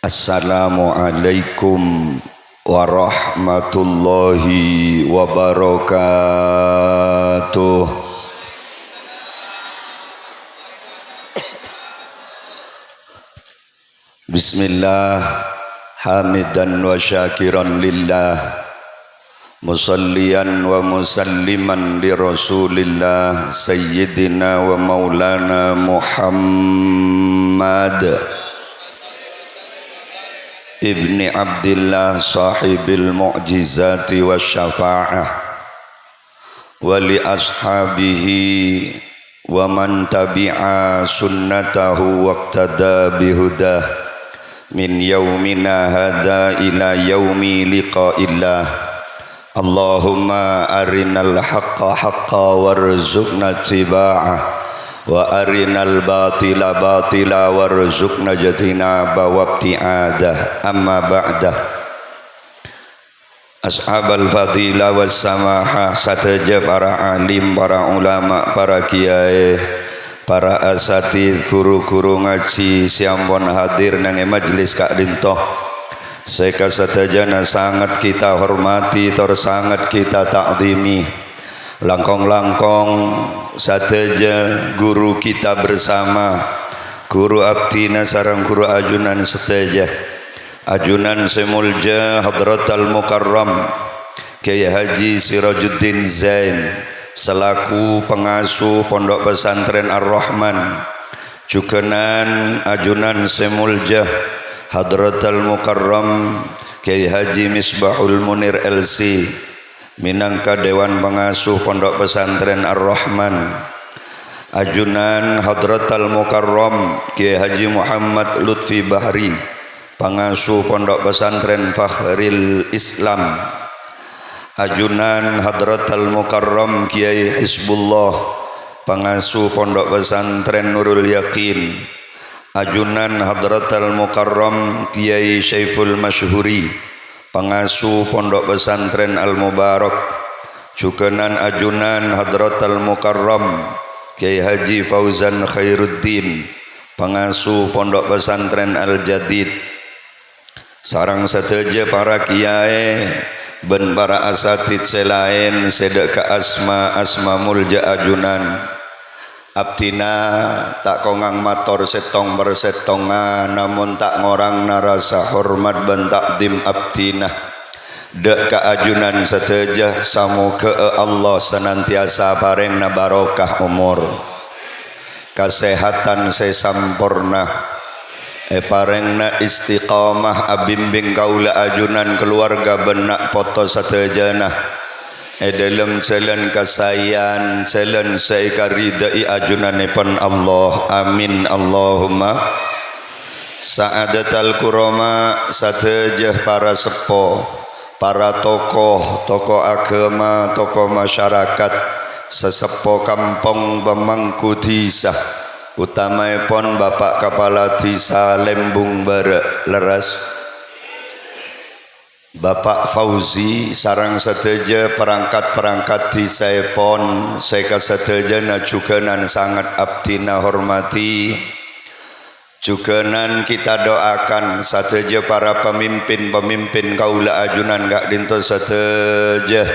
Assalamualaikum warahmatullahi wabarakatuh. Bismillah, hamidan wa syakiran lillah, musalliyan wa musalliman li rasulillah sayyidina wa maulana Muhammad ibni Abdillah sahibil mu'jizati wa syafa'ah wa li ashabihi wa man tabi'a sunnatahu waqtada bihudah min yaumina hadha ila yaumi liqa'illah. Allahumma arinal haqqa haqqa warzuqna tiba'ah wa arinal batila batila warzuqna jatinaba wabti'adah. Amma ba'dah, ashabal fadilah was samahah, sateja para alim, para ulama, para kiai, para asatid, guru-guru ngaji siampun hadir nang majlis Kak Dintoh. Seka satajana sangat kita hormati, tor sangat kita takdimi. Langkong-langkong sateja guru kita bersama, guru abdina sarang guru ajunan seteja, ajunan semulja Hadratal Mukarram Kiai Haji Sirajuddin Zain selaku pengasuh Pondok Pesantren Ar-Rahman, jukenan ajunan semulja Hadratal Mukarram Kiai Haji Misbahul Munir LC minangka Dewan Pengasuh Pondok Pesantren Ar-Rahman, ajunan Hadratal Mukarram Kiai Haji Muhammad Lutfi Bahri Pengasuh Pondok Pesantren Fakhril Islam, ajunan Hadratal Mukarram Kiai Hizbullah Pengasuh Pondok Pesantren Nurul Yakin, ajunan Hadratal Mukarram Kiai Syaiful Masyhuri Pengasuh Pondok Pesantren Al-Mubarak, jukenan ajunan Hadratal Mukarram Kiai Haji Fauzan Khairuddin Pengasuh Pondok Pesantren Al-Jadid, sarang sateja para kiai ben para asatid selain sedek ke asma mulja ajunan abdina tak kongang mator setong bersetongan, namun tak ngorang narasa hormat ben takdim abdina dek ka ajunan sateja. Samoga Allah senantiasa parengna barokah umur, kesehatan sesampurna, parengna istiqamah, abimbing kaula ajunan keluarga benak poto satejana dalam jalan kasayan, jalan saikaridai ajunanipun Allah. Amin Allahumma. Sa'adatal kurama satejah para sepo, para tokoh agama, tokoh masyarakat, sesepo kampung pemangku desa, utamaipun Bapak Kepala Desa Lembung Barak Leras Bapak Fauzi, sarang sateja perangkat-perangkat disaipun seka satejana jukenan sangat abdina hormati, jukenan kita doakan sateja para pemimpin-pemimpin kaula ajunan Kak Dinto sateja,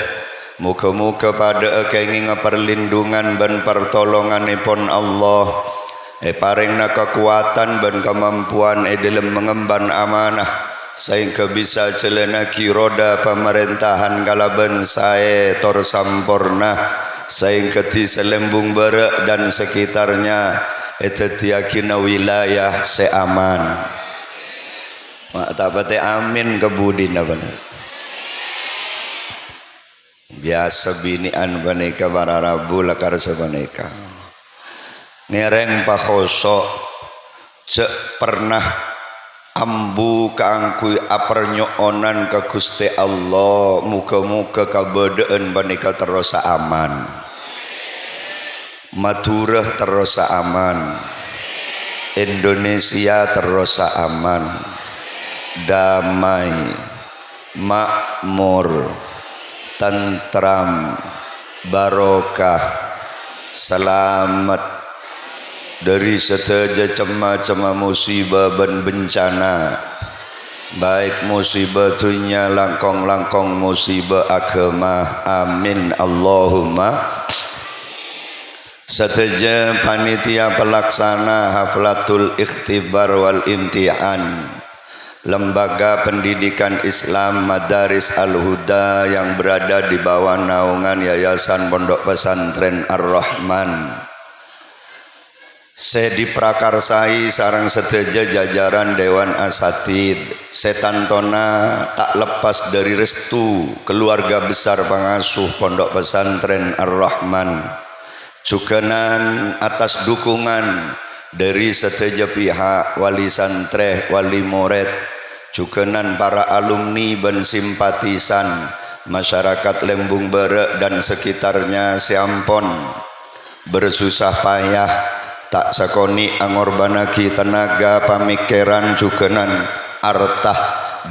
muga-muga pada kenging perlindungan dan pertolonganipun Allah, paringna kekuatan dan kemampuan dalam mengemban amanah sehingga bisa jalanaki roda pemerintahan kalaban saya tor sampurna, sehingga di Selembung Barak dan sekitarnya etetiakina wilayah seaman. Mak tapate amin kebudin apa biasa binian baneka para rabu lakar sebaneka ngereng pakosok cek pernah ambu kaangkui apernyoonan ke Gusti Allah, muga-muga kabadaan banika terus aman, Madura terus aman, Indonesia terus aman, damai, makmur, tentram, barokah, selamat dari setiap macam musibah dan bencana. baik musibah dunia langkong-langkong musibah agama, amin Allahumma. Seteja panitia pelaksana haflatul ikhtibar wal imtihan Lembaga Pendidikan Islam Madaris Al-Huda yang berada di bawah naungan Yayasan Pondok Pesantren Ar-Rahman. Saya diprakarsai sarang seteja jajaran Dewan Asatid. Setantona tak lepas dari restu keluarga besar pengasuh Pondok Pesantren Ar-Rahman. Cukenan atas dukungan dari seteja pihak wali santreh, wali murid, cukenan para alumni dan simpatisan masyarakat Lembung Berek dan sekitarnya seampun bersusah payah tak sakoni angorbanaki tenaga pamikiran cukenan artah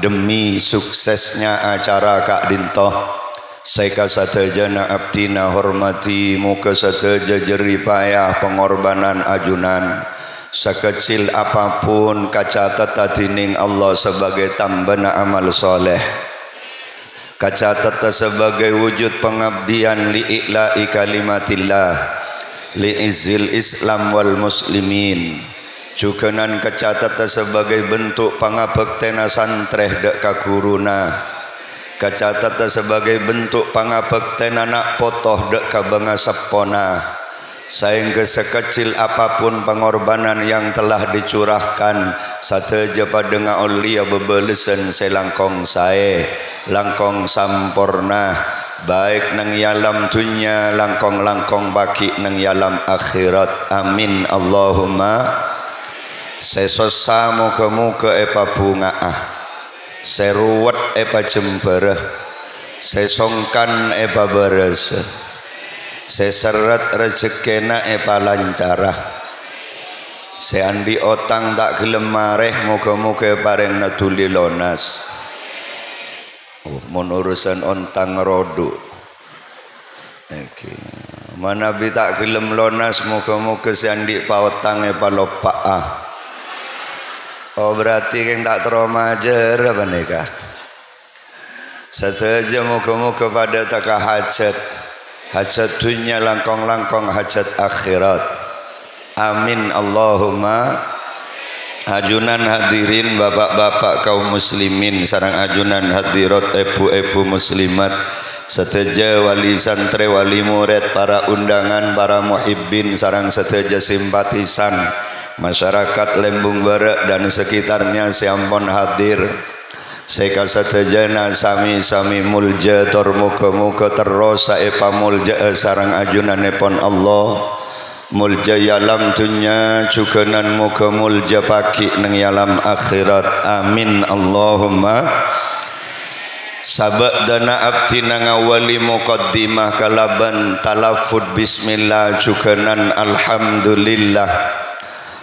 demi suksesnya acara Kak Dintoh. Saya satajana abdina hormati muka sateja jerih payah pengorbanan ajunan sekecil apapun kacatat tining Allah sebagai tambana amal soleh, kacatat sebagai wujud pengabdian li'ila'i kalimatillah li'izil Islam wal muslimin. Cukenan kacatat sebagai bentuk pangabektena santreh dek kakuruna, kacatat sebagai bentuk pangabektena nak potoh dek kabanga sepona. Sehingga sekecil apapun pengorbanan yang telah dicurahkan sateja pada ngaulia bebelesan selangkong sae langkong sampurna baik nang yalam dunya langkong-langkong baki nang yalam akhirat, amin Allahumma. Sesosa muka-muka epa bungaah, seruwet epa jembereh, sesongkan epa beres, seseret rezekena epa lancarah, seandi otang tak gelem mareh muka-muka pareng natuli lonas. Mun urusan ontang rodu mana bi tak gelem lonas muka-muka seandi pautang palopaah. Oh berarti yang tak teromajer apa nikah sateja muka-muka pada taka hajat dunia langkong-langkong hajat akhirat, amin Allahumma. Ajunan hadirin bapak-bapak kaum muslimin sarang ajunan hadirat ibu-ibu muslimat seteja wali santre wali murid para undangan para muhibbin sarang seteja simpatisan masyarakat Lembung Berek dan sekitarnya seampun hadir. Seka setejana sami-sami mulja tor muka-muka terus saepa mulja sarang ajunan epon Allah mulja yalam dunya cukenan muka mulja paki nang yalam akhirat, amin Allahumma. Sabak dana abdi nang awali muqaddimah kalaban talafud bismillah cukenan alhamdulillah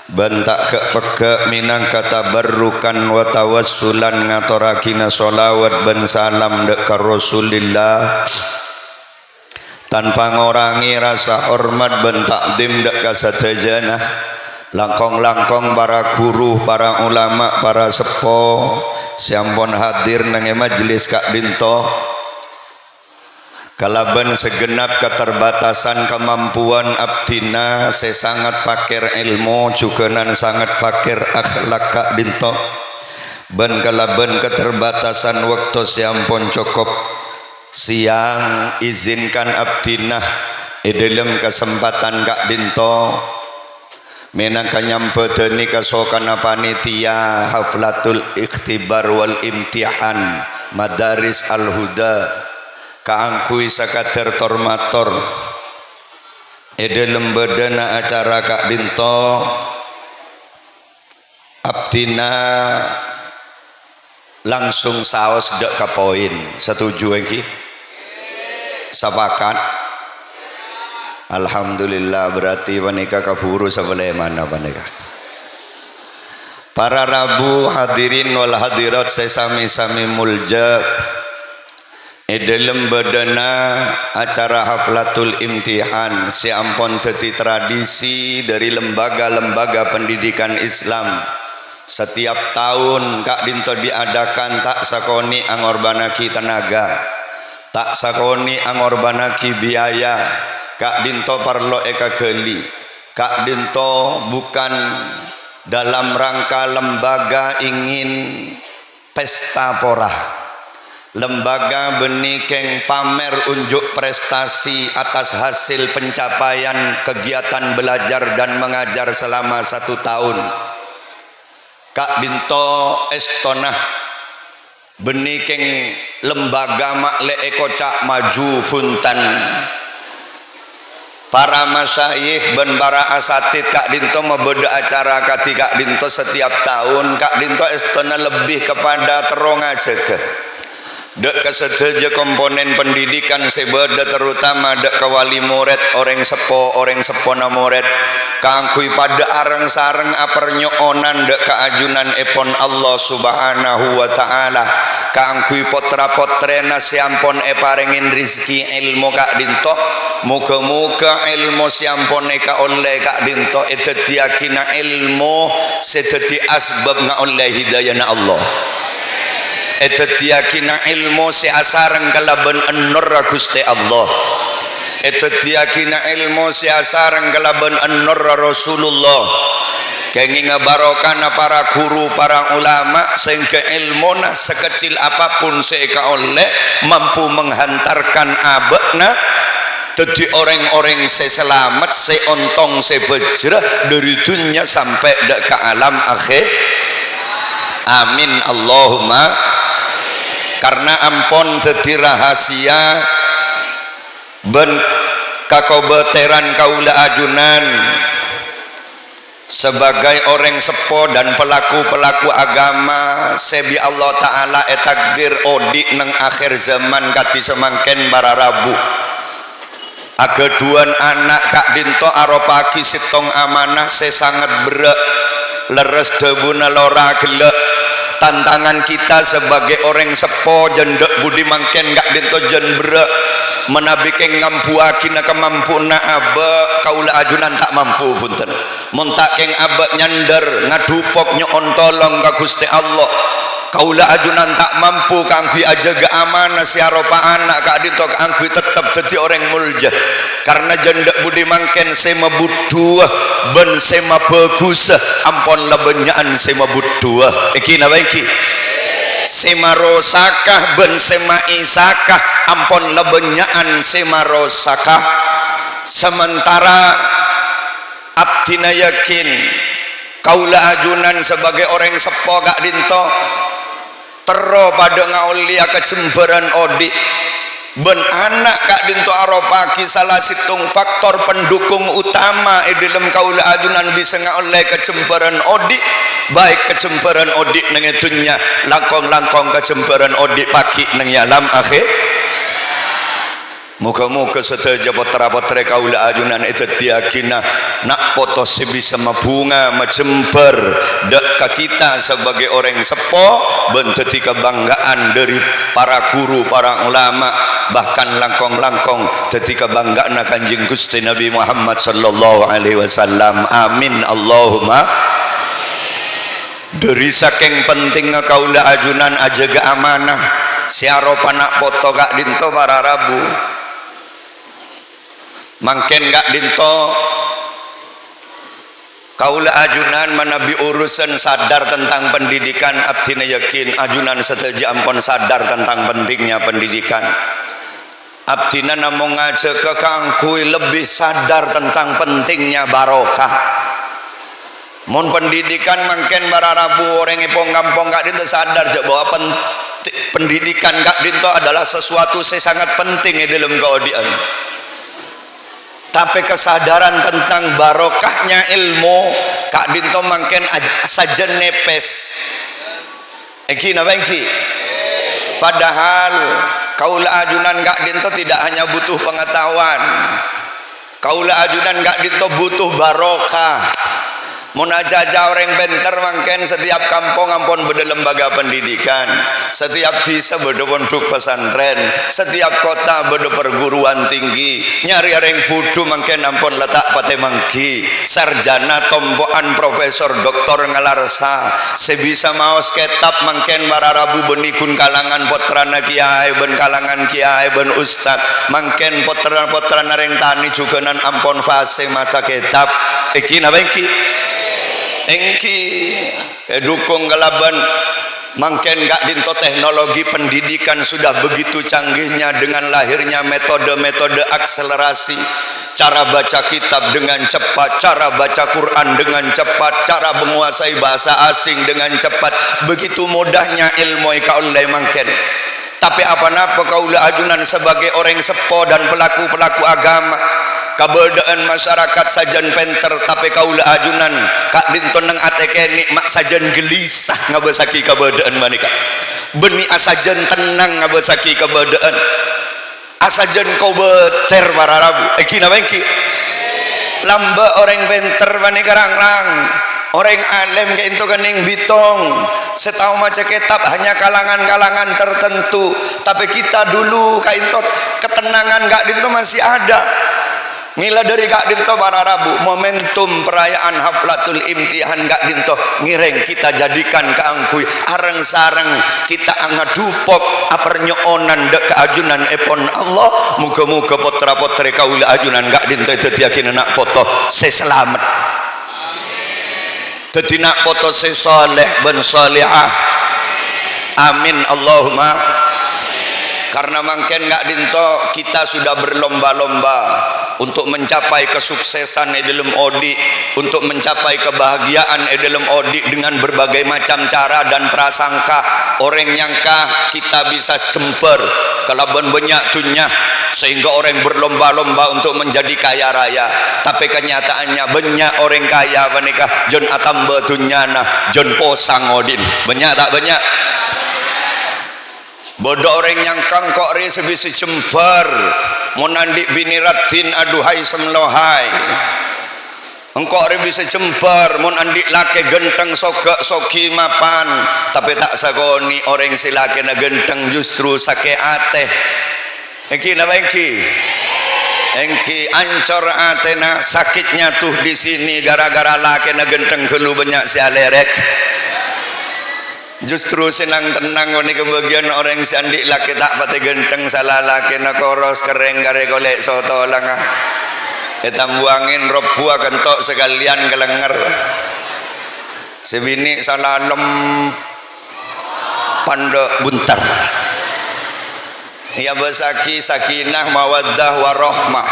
bentak ke peke minang kata berrukan wa tawassulan ngatorakina solawat ben salam dek Rasulillah tanpa ngorangi rasa hormat ben takdim dek kasatajana langkong-langkong para guru, para ulama, para sepo siampun hadir nang majelis Kak Dintoh kalaban segenap keterbatasan kemampuan abdina saya sangat fakir ilmu cukenan sangat fakir akhlak Kak Dintoh ben kalaban keterbatasan waktu siampun cukup siang izinkan abdina dalam kesempatan Kak Dintoh menangka nyampeteni kasokana panitia haflatul ikhtibar wal imtihan Madaris Al-Huda kaangkui sakater tormator dalam bedana acara Kak Dintoh abdina langsung saos dek ka poin. Setuju engki? Sepakat? Alhamdulillah, berarti panika kafuru sebelah mana panika. Para rabu hadirin wal hadirat saya sami-sami mulja dalam bedana acara haflatul imtihan siampun teti tradisi dari lembaga-lembaga pendidikan Islam Setiap tahun Kak Dinto diadakan tak sakoni angorbanaki tenaga, tak sakoni angorbanaki biaya. Kak Dinto parlo eka geli. Kak Dinto bukan dalam rangka lembaga ingin pesta porah, lembaga benikeng pamer unjuk prestasi atas hasil pencapaian kegiatan belajar dan mengajar selama 1 tahun. Kak Dinto estonah benikeng lembaga makle ekocak maju puntan para masyayikh ben para asatid. Kak Dinto membeda acara kati Kak Dinto setiap tahun. Kak Dinto estona lebih kepada terong aja ke dek kesedaja komponen pendidikan sebeda, terutama dek kewali murid orang sepo na murid kangkui pada areng sareng apernyoonan dek keajunan epon Allah subhanahu wa ta'ala, kangkui potra potrena siampon eparengin rizki ilmu Kak Dinto. Muga-muga ilmu siampon eka oleh Kak Dinto edeti yakina ilmu sedeti asbab nga oleh hidayah na Allah. Eta tiyakina ilmu si asareng kalaban an-nur Gusti Allah. Eta tiyakina ilmu si asareng kalaban an-nur Rasulullah. Kengi ngabarokana para guru, para ulama sehingga ilmuna sekecil apapun seeka oleh mampu menghantarkan abekna jadi orang-orang selamat, seontong, sebejrah dari dunia sampai ke alam akhir. Amin Allahumma. Karena ampon teti rahasia ben kakobeteran kaula ajunan sebagai orang sepo dan pelaku-pelaku agama sebi Allah Ta'ala etakdir odik neng akhir zaman kati semangken bararabu ageduan anak Kak Dinto aropaki sitong amanah sesangat berat leres debuna lora gelek. Tantangan kita sebagai orang sepo jendek budi mangken Kak Dinto jendera menabikeng ngampuakina kemampuna abe kaula ajunan tak mampu punten montakeng abe nyander ngadupok nyoon tolong ka Gusti Allah. Kaula ajunan tak mampu kangkui ajaga amanah siaropa anak Kak Dinto kangkui tetap jadi orang mulja karena jendek budi mangken sema butuh ben sema bagus ampon lebenyaan sema butuh iki napa iki sema rosakah ben sema isakah ampon lebenyaan sema rosakah. Sementara abdina yakin kaula ajunan sebagai orang sepo Kak Dinto tero pada ngaulia kecemberan odik ben anak Kak Dinto aropaki salah situng faktor pendukung utama dalam kaula ajunan bisa ngaulai kecemberan odik, baik kecemberan odik nang etunya langkong-langkong kecemberan odik paki nang alam akhir. Muka-muka seteja potra-potra kaula ajunan itu tiakina nak foto sebisa mabunga macemper dek kita sebagai orang sepo bentuk kebanggaan dari para guru, para ulama, bahkan langkong-langkong ketika kebanggaan Kanjeng Gusti Nabi Muhammad sallallahu alaihi wasallam. Amin Allahumma. Dari saking pentingnya kaula ajunan ajaga amanah siaropa nak foto Kak Dinto para rabu mangken Kak Dinto kaula ajunan manabi urusan sadar tentang pendidikan abdina yakin ajunan seteja ampun sadar tentang pentingnya pendidikan abdina namung ngaja ke kangkui lebih sadar tentang pentingnya barokah. Mun pendidikan mangken bararabu orang epong kampung Kak Dinto sadar bahwa pendidikan Kak Dinto adalah sesuatu yang sangat penting dalam keodian. Tapi kesadaran tentang barokahnya ilmu Kak Dinto mangken saja nepes. Iki napa iki? Padahal kaula ajunan Kak Dinto tidak hanya butuh pengetahuan. Kaula ajunan Kak Dinto butuh barokah. mun aja orang benter mangken setiap kampung ampun beda lembaga pendidikan, setiap desa beda pondok pesantren, setiap kota beda perguruan tinggi, nyari orang fudu mangken ampun letak pate mangki sarjana tombokan profesor doktor ngalarsa sebisa maos kitab mangken mararabu benikun kalangan potrana kiai ben kalangan kiai ben ustad mangken potrana reng tani juga nan ampun fase maca kitab iki napa iki engki dukung kalaban mangken gak dinto teknologi pendidikan sudah begitu canggihnya dengan lahirnya metode-metode akselerasi, cara baca kitab dengan cepat, cara baca Quran dengan cepat, cara menguasai bahasa asing dengan cepat, begitu mudahnya ilmu kaulai mangken. Tapi apa-apa kaula ajunan sebagai orang sepo dan pelaku-pelaku agama kabedaan masyarakat sajan penter tapi kaula ajunan kak dinton nang ateke nikmat sajan gelisah ngabesaki kabedaan manika beni asajan tenang ngabesaki kabedaan asajan kau beter para rabu iki napa iki lamba orang penter manika rang-rang orang alim kayak itu kening bitong setahu maca kitab hanya kalangan-kalangan tertentu tapi kita dulu kayak itu ketenangan gak dinto masih ada. Mila dari Kak Dinto para Rabu momentum perayaan haflatul imtihan Kak Dinto ngireng kita jadikan keangkui areng sareng kita angadupok apernyoonan dek keajunan epon Allah muga-muga potra-potri kaula ajunan Kak Dinto itu yakin nak foto seselamat dadi nak foto sesoleh ben salihah amin Allahumma. Karena mangken Kak Dinto kita sudah berlomba-lomba untuk mencapai kesuksesan di dalam odi, untuk mencapai kebahagiaan di dalam odi dengan berbagai macam cara dan prasangka. Orang nyangka kita bisa jemper kelaban banyak dunia sehingga orang berlomba-lomba untuk menjadi kaya raya. Tapi kenyataannya banyak orang kaya menikah jon atamba dunyana jon posang odin. Banyak tak banyak? Bodoh orang nyangkang kok ri sebisi jemper monandik bini ratin aduhai semlohai engkau ri bisa jemper monandik laki genteng sogak soki mapan tapi tak sagoni orang si laki na genteng justru sake ateh engki napa engki engki ancor atena sakitnya tuh di sini gara-gara laki na genteng kelu banyak si alerek. Justru senang tenang ini kebagian orang sandik laki tak pati genteng salah laki nak koros kering kare golek soto langah etam buangin rob buah kentok sekalian kelenger sebini salah lem pandok buntar ya besaki sakinah mawaddah warohmah.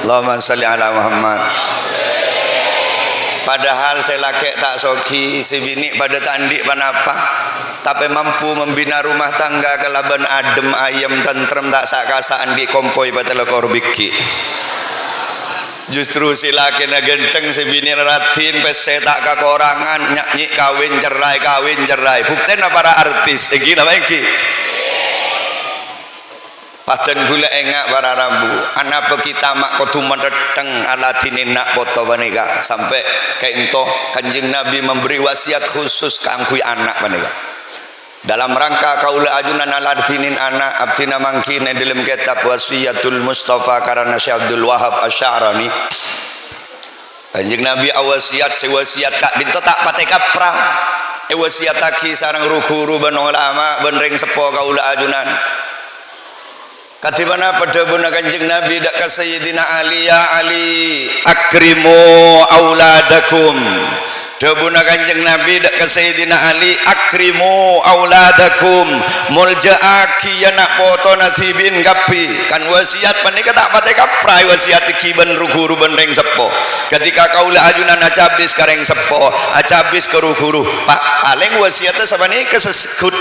Allahumma salli ala Muhammad. Padahal saya laki tak soki si bini pada tandik panapa tapi mampu membina rumah tangga kelaban adem ayam tentrem tak sakasaan di kompoi patela korbiki. Justru si laki na genteng si bini ratin pese tak kakorangan nyanyi kawin cerai bukten para artis iki napa iki paten gula engak para rambu anapa kita mak kotu menreteng alatinin nak foto panika sampai kayak ento kanjeng Nabi memberi wasiat khusus keangkui anak panika dalam rangka kaula ajunan alatinin anak abdina mangkin dalam kitab wasiatul Mustafa karena Syekh Abdul Wahab Asy'arani kanjeng Nabi awasiat sewasiat kak dinto tak pate kaprah wasiat taki sareng ruku-ru ben ulama ben ring sepo kaula ajunan katimana pada buna kanjeng Nabi dak ka Sayyidina Ali ya Ali akrimu auladakum Dabuna kanjeng Nabi dak ke Sayyidina Ali akrimu auladakum muljaaki ya nak foto natibin kapi kan wasiat panika tak pate kaprai wasiat iki ben rugu ben reng sepo ketika kaula ajunan acabis kareng sepo acabis ke rugu Pak paling wasiatnya sama ni keseskut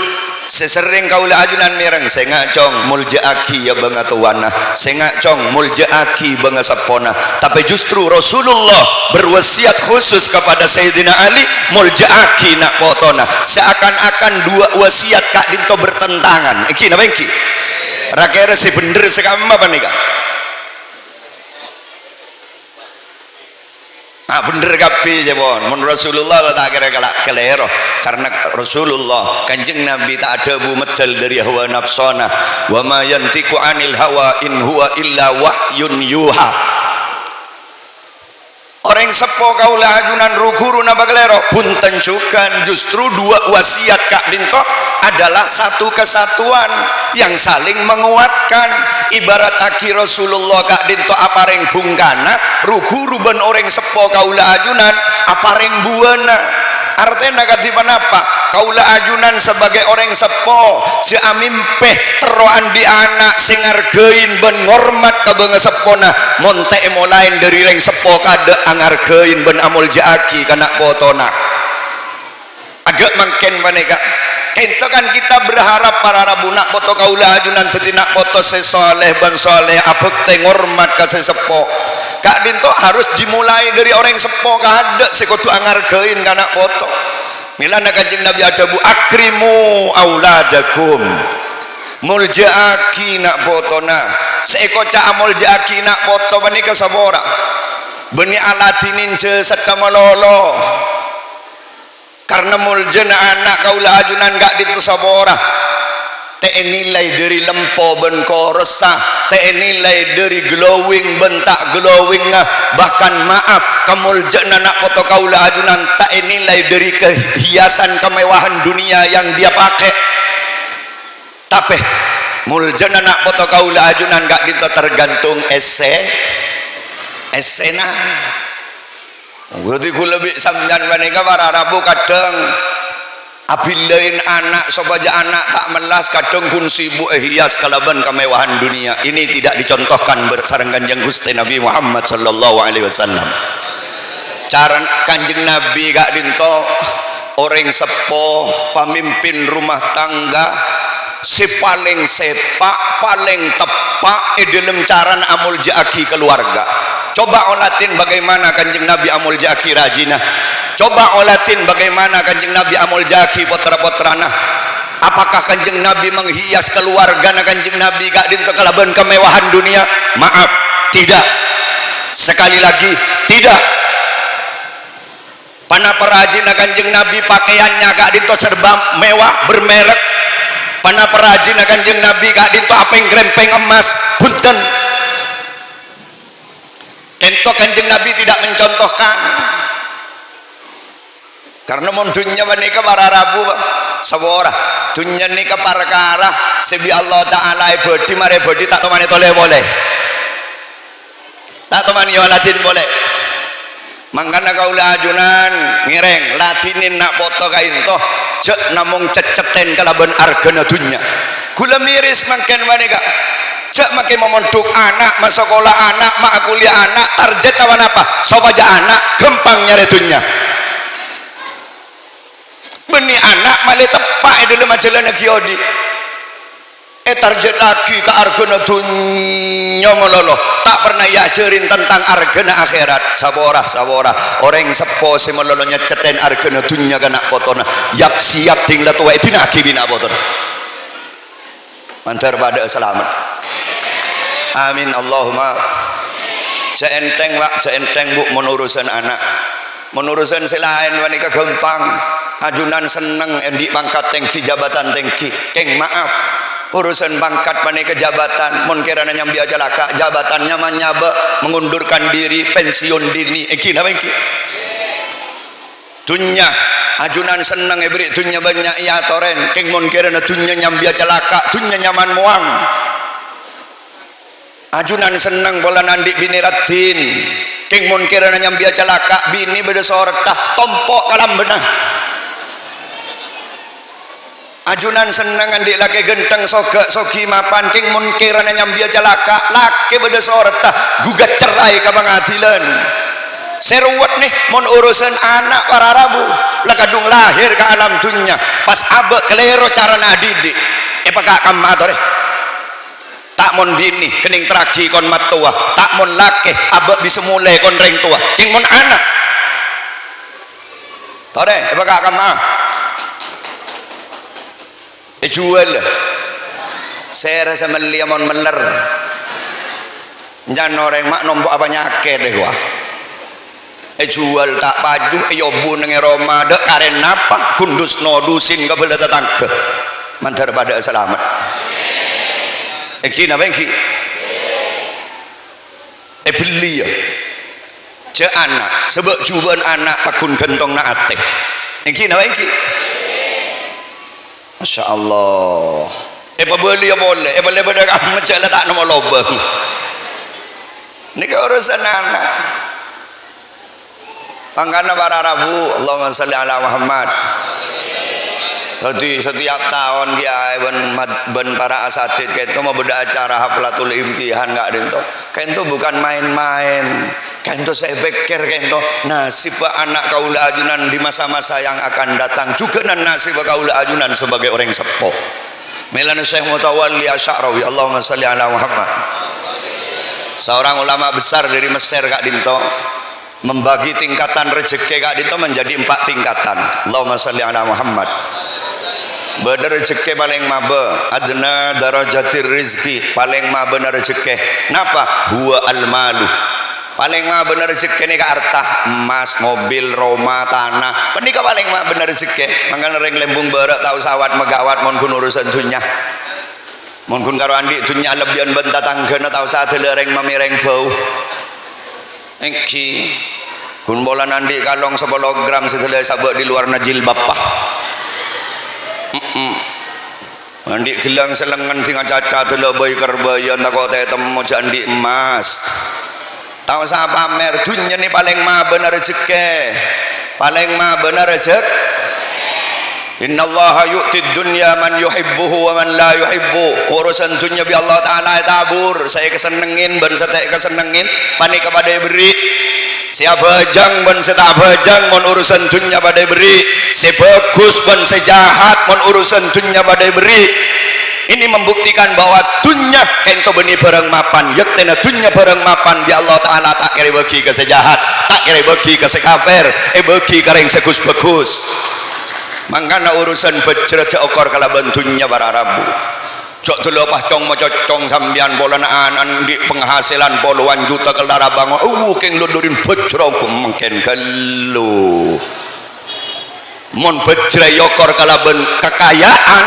sesering kaula ajunan mireng sengacong muljaaki ya banga tuwana sengacong muljaaki banga sepona tapi justru Rasulullah berwasiat khusus kepada Sayyidina Ali muljaaki nak potona seakan-akan dua wasiat kak dinto bertentangan iki napa iki rakere si bener sekam apa nih kak bener kapi jebon mun Rasulullah tak kira kelero karena Rasulullah kanjeng Nabi tak ada bumetel dari hawa nafsana wa ma yantiqu anil hawa in huwa illa wahyun yuha. Orang sepo kaula ajunan ruguru napa kelero punten cukan justru dua wasiat Kak Dinto adalah satu kesatuan yang saling menguatkan. Ibarat aki Rasulullah Kak Dinto apareng bungkana ruguru ben orang sepo kaula ajunan apareng buana. Artinya katipan apa? Kaula ajunan sebagai orang sepo seamimpeh teroan di anak singargein ben ngormat ka beungeut sepona monte lain dari reng sepo kade angargein ben amul jaaki kana potona agak mangken maneka kento kan kita berharap para rabuna foto kaula ajunan tetina foto sesoleh ben soleh abek teh ngormat ka sesepo Kak Dinto harus dimulai dari orang sepo kade sekutu angargein kana foto milana kanjeng Nabi adabu akrimu auladakum muljaaki nak potona seeko ca amul jaaki nak foto menika sabora beni alatinin ce setamalolo karena muljana anak kaula ajunan gak ditu sabora teh nilai dari lempo ben koresa teh nilai dari glowing bentak glowing bahkan maaf kemuljana anak foto kaula ajunan tak nilai dari kehiasan kemewahan dunia yang dia pakai tapi muljana anak foto kaula ajunan gak ditu tergantung esena berarti ku lebih sampeyan maneka para rabu kadang abilain anak sobaja anak tak melas kadang kun sibuk hias kalaban kemewahan dunia. Ini tidak dicontohkan bersarang kanjeng Gusti Nabi Muhammad sallallahu alaihi wasallam. Cara kanjeng Nabi Kak Dinto orang sepo pemimpin rumah tangga si paling sepak paling tepak dalam cara amul jaaki keluarga. Coba olatin bagaimana kanjeng Nabi amul jaaki rajina. Coba olatin bagaimana kanjeng Nabi amul jaaki potra-potrana. Apakah kanjeng Nabi menghias keluarga kanjeng Nabi Kak Dinto kalaban kemewahan dunia? Maaf, tidak. Sekali lagi, tidak. Pana perajin kanjeng Nabi pakaiannya Kak Dinto serba mewah bermerek. Pana perajin kanjeng Nabi Kak Dinto apeng grempeng emas punten. Kento kanjeng Nabi tidak mencontohkan. Karena mon dunya menika para rabu sawora dunya nika perkara sebi Allah taala bodi mare bodi tak tomane tole boleh tak tomani olatin boleh mangkana kaula ajunan ngireng latinin nak foto kainto cek namung ceceten kalaban argana dunya kula miris mangken menika cek makin memonduk anak masakola anak mak kuliah anak target awan apa sobaja anak gempang nyari dunya beni anak malah tepak dalam majalah giodi target lagi ke argana dunya melolo tak pernah yajarin tentang argana akhirat sabora orang sepo si melolo nyeceten argana dunya kana potona yap siap tinggal tuwa itu nakibina potona mantar pada selamat amin Allahumma seenteng pak seenteng bu menurusan anak menurusan selain wanita gampang ajunan seneng di pangkat tengki jabatan tengki keng maaf urusan pangkat wanita jabatan mon kirana nyambi aja laka jabatannya menyaba mengundurkan diri pensiun dini nama iki dunya ajunan seneng beri dunya banyak ya toren keng mon kirana dunya nyambi aja laka dunya nyaman muang ajunan seneng bola nandik bini ratin keng mon kirana nyambi aja laka bini beda sorta tompok kalam benah ajunan seneng andik laki genteng sogi mapan king mun kirana nyambi aja laki beda sorta gugat cerai ke pengadilan seruat nih mun urusan anak para rabu lakadung lahir ke alam dunya pas abe kelero cara didik pakak kamatore tak mon bini kening traki kon mat tua tak mon laki abe bisa mulai kon reng tua king mon anak tore pakak kamat jual saya rasa meliamon meler jangan orang mak nombok apa nyake deh gua jual tak baju yobu nenge Roma dek karen apa kundus nodusin ke bela tetangga mantar pada selamat eki napa eki beli ya ce anak sebab juban anak pakun gentong na ate eki napa eki Masya Allah pebeli ya boleh boleh berdagang macam tak nama lobang ini ke urusan anak pangkana para rabu Allahumma salli ala Muhammad. Jadi setiap tahun kiai ben para asatid kayak itu mau beda acara haflatul imtihan enggak dento kayak itu bukan main-main kayak itu saya pikir kayak itu nasib anak kaula ajunan di masa-masa yang akan datang juga nasib kaula ajunan sebagai orang sepuh melana Syekh Mutawalli Asy'arawi Allahumma salli ala Muhammad seorang ulama besar dari Mesir kak dinto membagi tingkatan rezeki kak itu menjadi 4 tingkatan. Allahumma sholli ala Muhammad. Bener rezeki paling mabe adna darajatir rizki paling mabe rezeki napa huwa al malu paling mabe rezeki ni ka harta emas mobil rumah tanah penika paling mabe rezeki mangkana reng lembung beurek tau sawat megawat mon kun urusan dunya mon kun karo andi dunya lebihan ben tatanggana tau sadelereng memireng bau engki kun bola nandi kalong 10 gram setelah sabak di luar najil bapah nandi gelang selengan singa caca telah bayi kerbayan takut temu jandi emas tahu sa pamer dunya ni paling mah benar rezeki paling mah benar rezeki innallaha yu'tid dunya man yuhibbuhu wa man la yuhibbu urusan dunya bi Allah Ta'ala tabur saya kesenengin ben setek kesenengin panik kepada beri siapa bajang ben setak bajang mon urusan dunya pada beri si bagus ben sejahat mon urusan dunya pada beri ini membuktikan bahwa dunya kento beni barang mapan yaktena dunya barang mapan bi Allah Ta'ala tak kira bagi ke sejahat tak kira bagi ke sekafir bagi kareng segus bagus mangkana urusan bejret seokor kala bentunya para rabu cok dulu pas cong macocong sambian bolan anan di penghasilan puluhan juta kelara bangun keng ludurin bejrok mungkin gelu mon bejret yokor kala ben kekayaan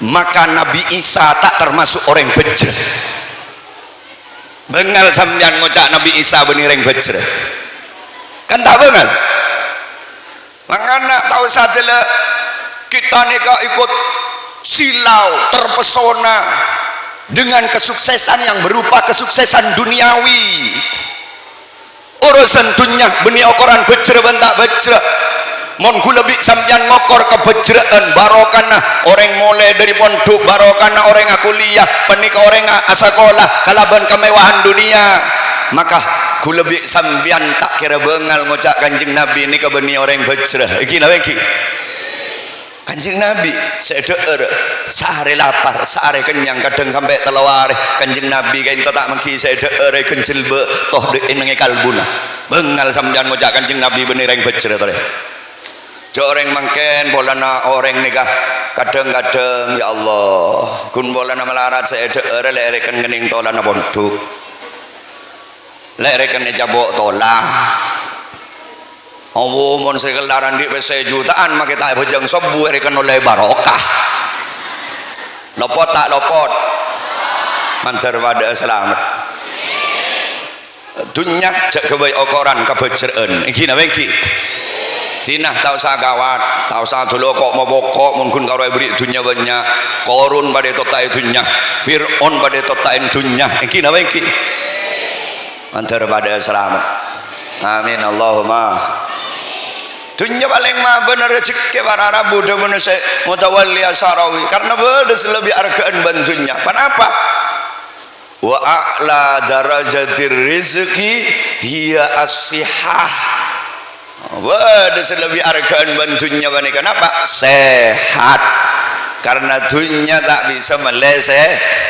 maka Nabi Isa tak termasuk orang bejret bengal sambian ngocak Nabi Isa benireng bejret kan tak bengal mangana tahu saja kita nikah ikut silau terpesona dengan kesuksesan yang berupa kesuksesan duniawi urusan dunia benih okoran bejre bentak bejre mon lebih sampian ngokor kebejraan barokana orang mulai dari pondok barokana orang kuliah penikah orang sekolah kalaban kemewahan dunia maka ku lebih sambian tak kira bengal ngocak kanjeng Nabi ini kebeni orang bejrah iki nawe iki kanjeng Nabi sedeur sehari lapar sehari kenyang kadang sampai telawar kanjeng Nabi kain tak mengki sedeur kencil be toh de nenge kalbuna bengal sambian ngocak kanjeng Nabi beni orang bejrah tore jo orang mangken bolana orang nikah kadang-kadang ya Allah kun bolana melarat sedeur lerekan ngening tolana pondok lereken jabok tolak mon sekelaran di wc jutaan mak kita bejang sobu reken oleh barokah lopot tak lopot mancar pada selamat dunya jak kebaik okoran kebejreen iki na iki tinah tau sagawat tau sa dulu kok mau pokok mungkin karo beri dunya banyak korun pada totai dunya fir'aun pada totain dunya iki na iki mantar pada selamat amin Allahumma dunya paling mah bener rezeki para rabu de manusia Mutawalli Asy'arawi karena beda lebih argaan bantunya kenapa wa a'la darajatir rizki hiya as-sihah beda lebih argaan bantunya bani kenapa sehat karena dunya tak bisa meleseh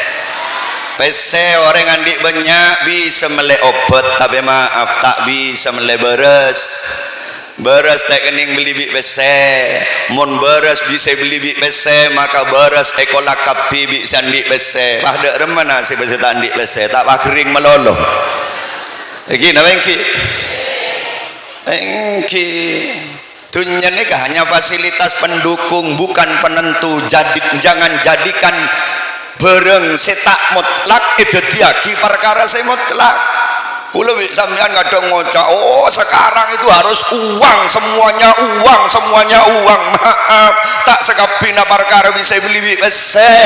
PC orang andik banyak bisa melek obat tapi maaf tak bisa melek beres beres teh kening beli bik bese mun beres bisa beli bik bese maka beres ekolak kapi bik sandi bese pada remana si bese tandi bese tak kering meloloh iki na engki dunia ini hanya fasilitas pendukung bukan penentu. Jangan jadikan bareng setak mutlak itu diaki perkara saya mutlak. Kula sampean kadang ngocak, oh sekarang itu harus uang, semuanya uang, semuanya uang. Maaf, tak sekapina perkara bisa beli bese.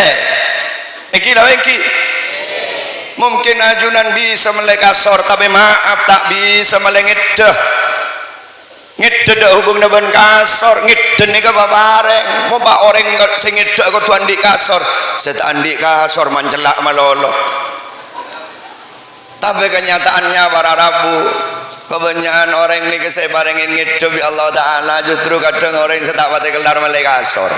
Iki iki mungkin ajunan bisa melek kasor, tapi maaf tak bisa melek ngedeh hubung dengan kasor ngedeh nih ke bapareng mau pak orang sing ngedeh ke tuan di kasor setandi kasor mencelak meloloh. Tapi kenyataannya para Rabu kebanyakan orang ini saya parengin ngedeh bi Allah Ta'ala justru kadang orang setapati kelar melek kasor.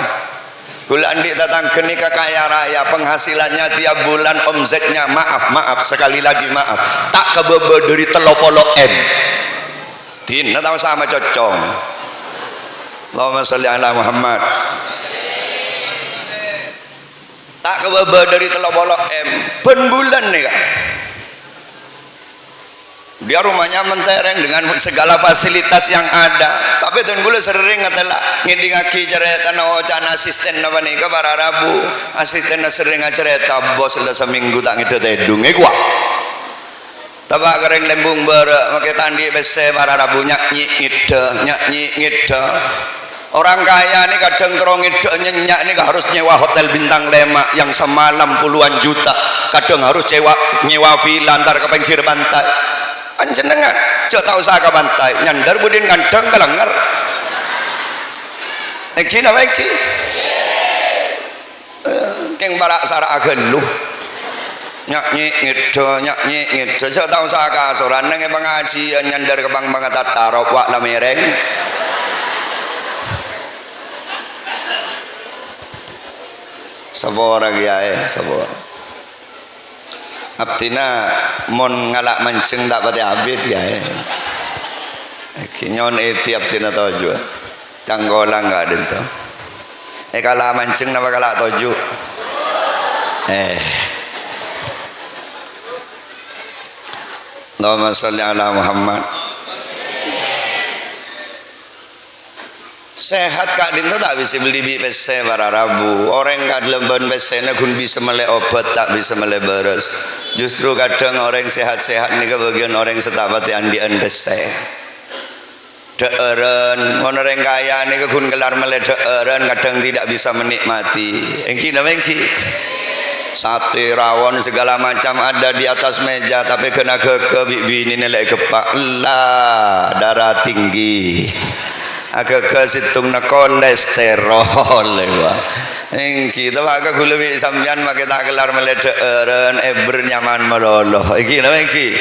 Gula andik datang ke nikah kaya raya penghasilannya tiap bulan omzetnya maaf sekali lagi maaf tak kebebe dari telopolo M Dina tahu sama cocong. Allahumma sholli ala Muhammad. Tak kebaba dari telok bolok M ben bulan nih kak. Dia rumahnya mentereng dengan segala fasilitas yang ada. Tapi dan gue sering ngetela ngidingaki cerita cana asisten apa nih ke para Rabu asisten sering cerita bos lah seminggu tak ngide tedung gua. Tabak kering lembung makai tandi bese para Rabu nyanyi ngide. Orang kaya nih kadang terong ngide nyenyak nih harus nyewa hotel bintang 5 yang semalam puluhan juta. Kadang harus nyewa villa antar ke pinggir pantai. Panjenengan cok tak usah ke pantai nyandar budin kadang kelengar. Iki apa iki? Keng barak sarak ageluh. Nyanyi ngide cok tak usah kasoran neng pengajian nyandar ke bang tatarop wak lamereng. Sabora kiai sabora abdina mon ngalak mancing tak pati abid kiai kinyon eti abdina toju canggolang enggak ada tuh kalau mancing napa kalak toju Allahumma sholli ala Muhammad. Sehat kak dinto tak bisa beli bese para Rabu orang kad lemban bese na kun bisa mele obat tak bisa mele beres justru kadang orang sehat-sehat ni kebagian orang setapati andian bese deeren orang kaya ni kun kelar mele deeren kadang tidak bisa menikmati engki sate rawon segala macam ada di atas meja tapi kena ke bini nilai kepak lah darah tinggi agak kesitung na kolesterol lewa engki tahu agak gulawi sampean make tak kelar meledek eren eber nyaman meloloh iki napa iki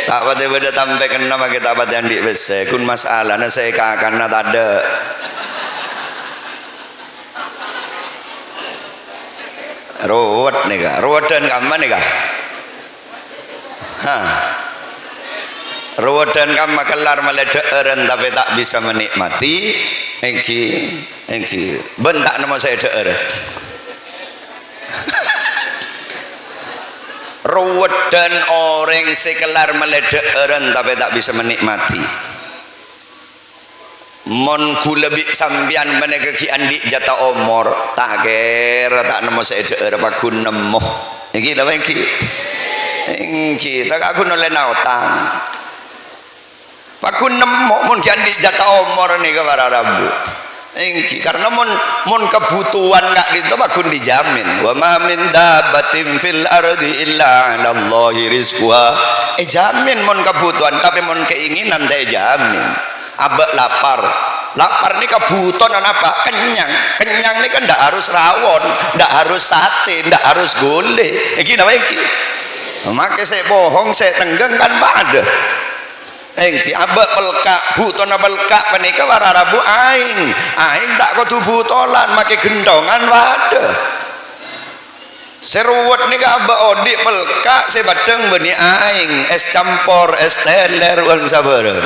tak pate beda tampe kena make tak pate andik bese kun masalah na saya kakana tade ruwet nih kak ruwedan kaman nih kak ruwedan kamu kelar meledek eren tapi tak bisa menikmati engki bentak nama saya deer ruwedan orang sekelar meledek eren tapi tak bisa menikmati mon ku lebih sambian menegaki andik jatah omor tak kira tak nama saya deer apa ku nemoh engki apa engki tak aku noleh nautang pakun nemu mun jandi jatah umur nih ke para Rabu engki karena mun kebutuhan gak itu pakun dijamin wa ma min dabbatin fil ardi illa 'alallahi rizquha jamin mun kebutuhan tapi mun keinginan teh jamin abek lapar nih kebutuhan apa kenyang nih kan ndak harus rawon ndak harus sate ndak harus gole iki napa iki make saya bohong saya tenggeng kan pada engki abek pelkak buton pelkak menika para Rabu aing tak kudu butolan make gendongan waduh seruwet nika abek odik pelkak saya badeng beni aing es campur es teler wong sabaren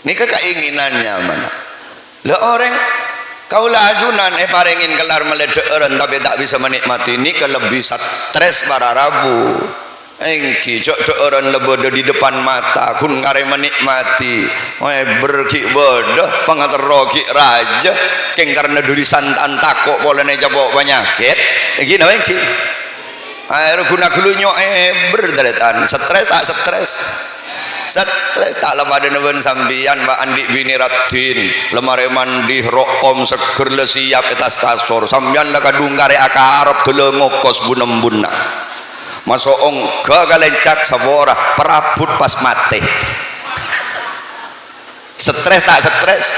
Nika keinginannya mana? Lah orang kaulah ajunan paringin kelar melederen tapi tak bisa menikmati ini lebih stres para rabu. Engki cok orang lebodo di depan mata kun kare menikmati berki bodoh pangateroki raja keng karena duri santan takok polene jabok penyakit iki nawe engki air guna gulunyo berderetan stres tak lama ada neven sambian Mbak Andi bini Ratin lemare mandi room seger le siap etas kasur sambian la kadung kare akarep dulu ngokos bunem-bunna masuk ongga kalencak sabora perabot pas mati stres tak stres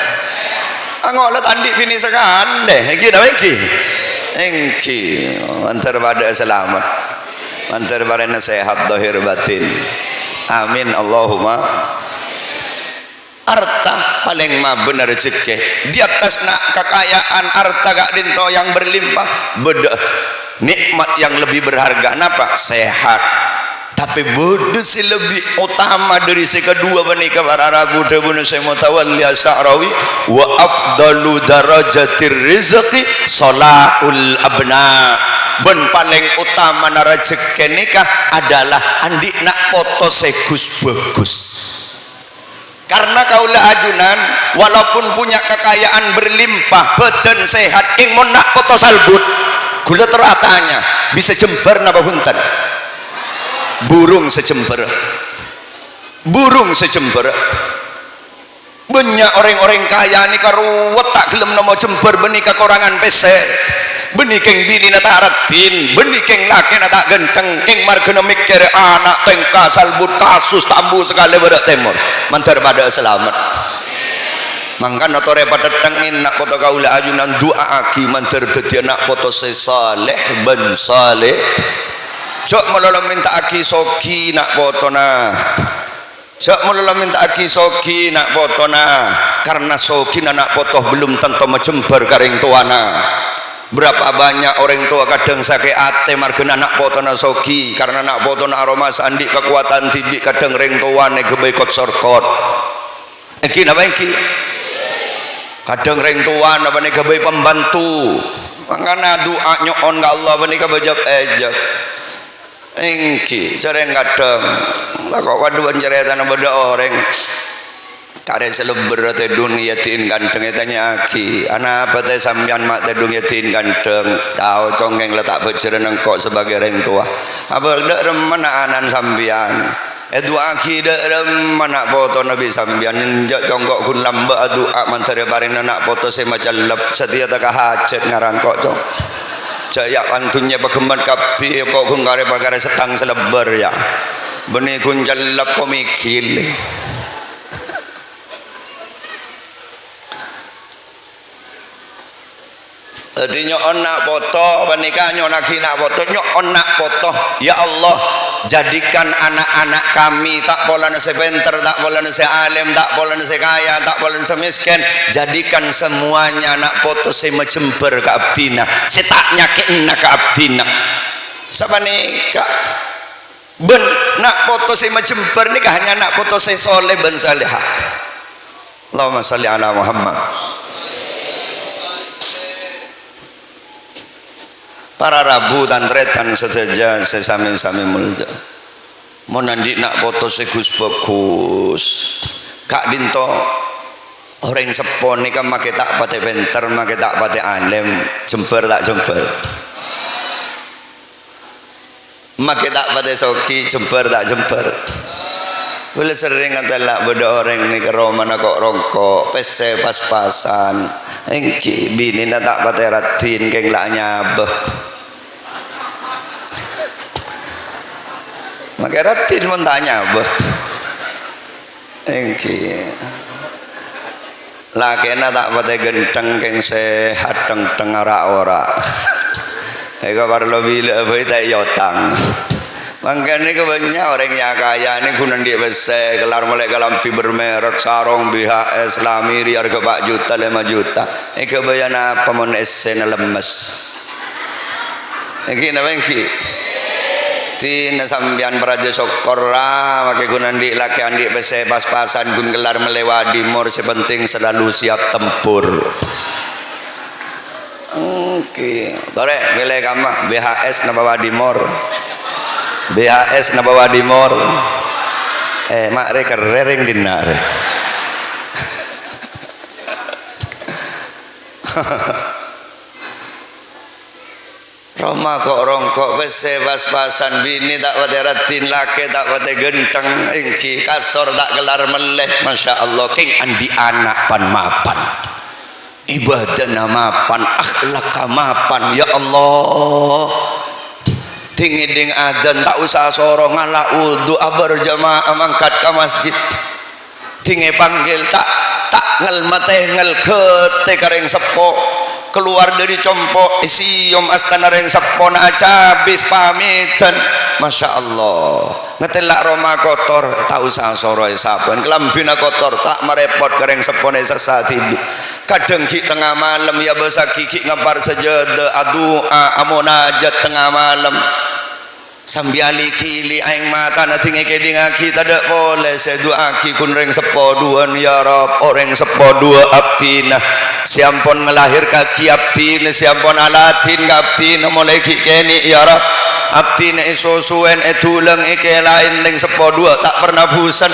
angok let Andi bini sekande iki nawe engki antar pada selamat antar pada sehat zahir batin amin Allahumma. Harta paling mah benar rezeki di atas nak kekayaan harta gak dinto yang berlimpah beda nikmat yang lebih berharga napa sehat tapi bodoh si lebih utama dari si kedua menikah para rabu debuna saya mutawalli asy'arawi wa afdalu darajatir rizqi salahul abna ben paling utama na rezeki nikah adalah andi nak foto segus bagus karena kaulah ajunan walaupun punya kekayaan berlimpah badan sehat ing mon nak foto salbut gula teratanya bisa jember napa punten burung sejember banyak orang-orang kaya ni karuwet tak gelem nomo jember benih kekurangan pese benih keng bini nata ratin benih keng laki nata genteng keng margana mikir anak tengka salbut kasus tambu sekali berak temur mantar pada selamat mangkan atau repot tengin nak foto kaula ajunan doa aki mantar dadi nak foto saleh ben saleh cok melolong minta aki soki nak foto nah cok melolong minta aki soki nak foto nah karena soki nak foto belum tentu menjember karing tuana berapa banyak orang tua kadang sakit ate margana nak foto na soki karena nak foto na aroma sandi kekuatan tibi kadang ring tuane kebaikot sorkot iki napa iki kadang ring tuan apa nih kebaik pembantu makanya doa nyoon ke Allah apa nih kebajak ejak engki jarang kadang lah kok waduan cerita pada orang kare seleber teh dunia tin ganteng tanya aki anak apa teh sambian mak teh dunia tin ganteng tahu congeng letak beceran engkau sebagai orang tua apa dak remana anan sambian dua aki dak remana foto nabi sambian njak congkok kun lamba doa mantare bareng anak foto se macam lep setia tak hajat ngarang kok cong jaya antunya bagaimana kapi kok kun kare bagare setang seleber ya benih kun jalap komikil jadi nyok nak foto menikah nyok nak foto nyok nak foto ya Allah jadikan anak-anak kami tak pola nasi pinter tak pola nasi alim tak pola nasi kaya tak pola nasi miskin jadikan semuanya nak foto si menjember ke abdina si tak nyakin ke abdina siapa nikah ben nak foto si menjember nikah hanya nak foto si soleh ben salihah Allahumma salli ala Muhammad. Para rabu dan tretan sesaja sesami-sami mulja mau nanti nak foto segus bagus kak dinto orang sepon ni kan make tak pate penter make tak pate alim jember tak jember make tak pate soki jember tak jember boleh sering katalah beda orang ni keromana kok rongkok pese pas-pasan engki bini na tak pate ratin keng lah nyabeh maka ratin pun tanya bah engki lakena tak pada genteng keng sehat teng ora eka parlo bila bayi tak yotang makanya kebanyakan orang yang kaya ini gunan dia besar kelar mulai kalampi bermerek sarong BHS lamiri harga 4 juta 5 juta ini kebanyakan apa mon esen lemes ini apa engki Tina sambian beraja sokora pakai gunan di laki andik pese pas-pasan gun gelar melewati mor sepenting selalu siap tempur. Oke, tore bele kama BHS na bawa di mor. BHS na bawa di mor. Mak re kerering dinar. Roma kok rongkok bese pas-pasan bini tak pate ratin laki tak pate genteng ingki kasor tak gelar meleh Masya Allah king andi anak pan mapan ibadah mapan akhlak mapan ya Allah tinggi ding adan tak usah sorong ala wudu abar jamaah mangkat ke masjid tinggi panggil tak ngel mate ngel kete kareng sepo keluar dari compok isiom astana reng sepona cabis pamitan Masya Allah ngetelak Roma kotor tak usah soroi saban kelambina kotor tak merepot kereng sepona sesat ibu kadang ki tengah malam ya besa kiki ngapar sejada adua amunajat tengah malam sambiali kili aing mata nanti ngekeding aki tidak boleh sedua aki kun reng sepo duan ya Rob orang sepo dua abdina siampun ngelahir kaki abdina siampun alatin abdina mulai kikeni ya Rob abdina isusuen tulang ike lain reng sepo dua tak pernah bosan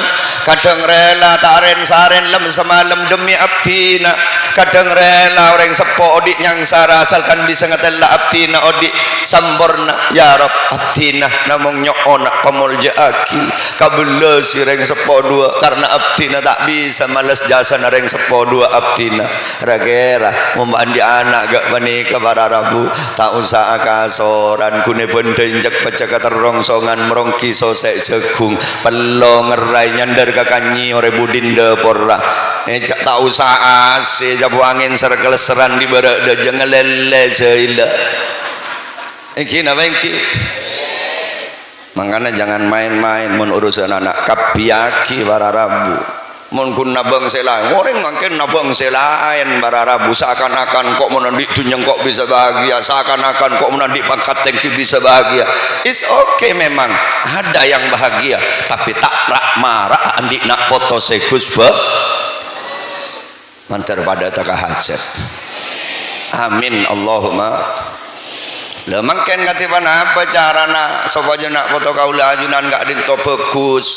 kadang rela tak ren saren lem semalam demi abdina kadang rela orang sepo odik nyangsara asalkan bisa ngetela abdina odik samborna ya Rob abdina namung nyokona pemulja aki kabula si reng sepo dua karena abdina tak bisa malas jasa na reng sepo dua abdina ragera membandi anak gak menikah para rabu tak usah akasoran kune benda injak pecah rongsongan merongki sosek jagung pelong ngerai nyandar kakanyi ore budinda porra ejak tak usah ase jabu angin serkeleseran di barak da jangan lele jaila iki napa iki makanya jangan main-main mun urusan anak kapiaki para rabu mun kun nabang selain orang mungkin nabang selain para rabu seakan-akan kok menandik tunyang kok bisa bahagia seakan-akan kok menandik pangkat tengki bisa bahagia is okay memang ada yang bahagia tapi tak marah andik nak foto sekus mantar pada tak hajat amin Allahumma lah mangken katipan apa carana sapa aja nak foto kaula ajunan gak dinto bagus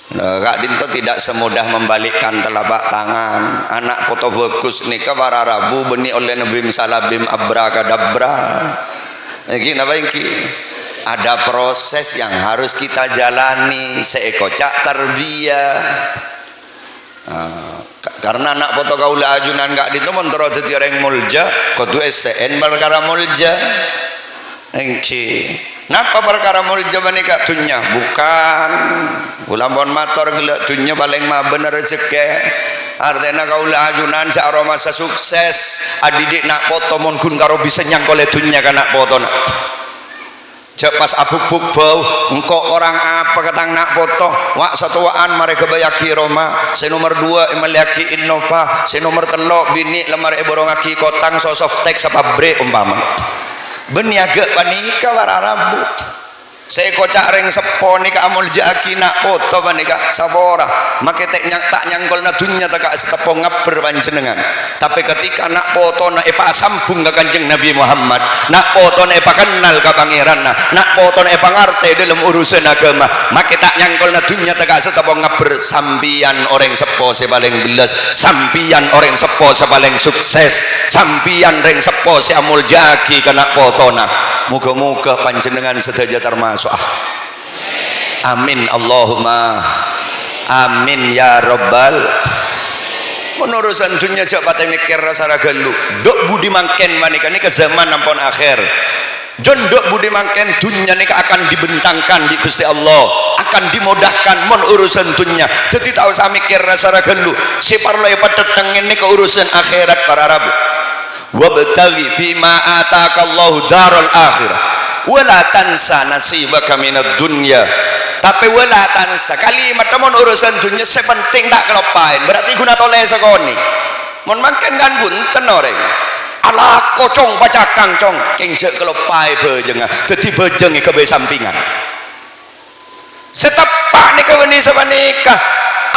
nah gak dinto tidak semudah membalikkan telapak tangan anak foto bagus nikah para rabu beni oleh Nabi Salabim abrakadabra iki napa iki ada proses yang harus kita jalani seekocak tarbiyah karena anak foto kaula ajunan gak dinto mentero dadi reng mulja kudu SN perkara mulja engki napa perkara mulja menika tunya bukan ulambon motor gelak tunya paling mah bener rezeki artinya kaula ajunan searo masa sukses adidik nak foto mon kun karo bisa nyangkole tunya kana foto nak pas abuk-buk bau engkau orang apa ketang nak foto wak satuaan mereka bayaki Roma si nomor 2 meliaki Innova si nomor 3 bini lemar borongaki kotang sosok tek sapabre umpama beniaga panika para rabu saya kocak reng sepo nika amul jaki nak foto panika sabora make tek tak nyangkol na dunya tak setepong ngaber panjenengan tapi ketika nak foto na epa sambung ke Kanjeng Nabi Muhammad nak foto na epa kenal ke pangeran nak foto na epa ngarte dalam urusan agama make tak nyangkol na dunya tak setepong ngaber sampian orang sepo sepaling belas sampian orang sepo sepaling sukses sampian reng sepo si amul jaki kena foto na muga-muga panjenengan sedaja termasuk amin Allahumma amin ya Rabbal menurusan dunia jak patah mikir rasa ragalu dok budi mangken manika ini ke zaman ampun akhir John dok budi mangken dunia ini akan dibentangkan di Gusti Allah akan dimudahkan mon urusan dunia jadi tak usah mikir rasa ragalu si parlo pateteng ini ke urusan akhirat para rabu wabtaghi fima atakallahu darul akhirah wala tansa nasibaka minad dunya tapi wala tansa kalimat mon urusan dunya sepenting tak kelopain berarti guna toleh sekoni mon makan kan punten orang ala kocong bacakang cong kengcek kelepai bejeng dadi bejeng kebe sampingan setepak nika weni sabanika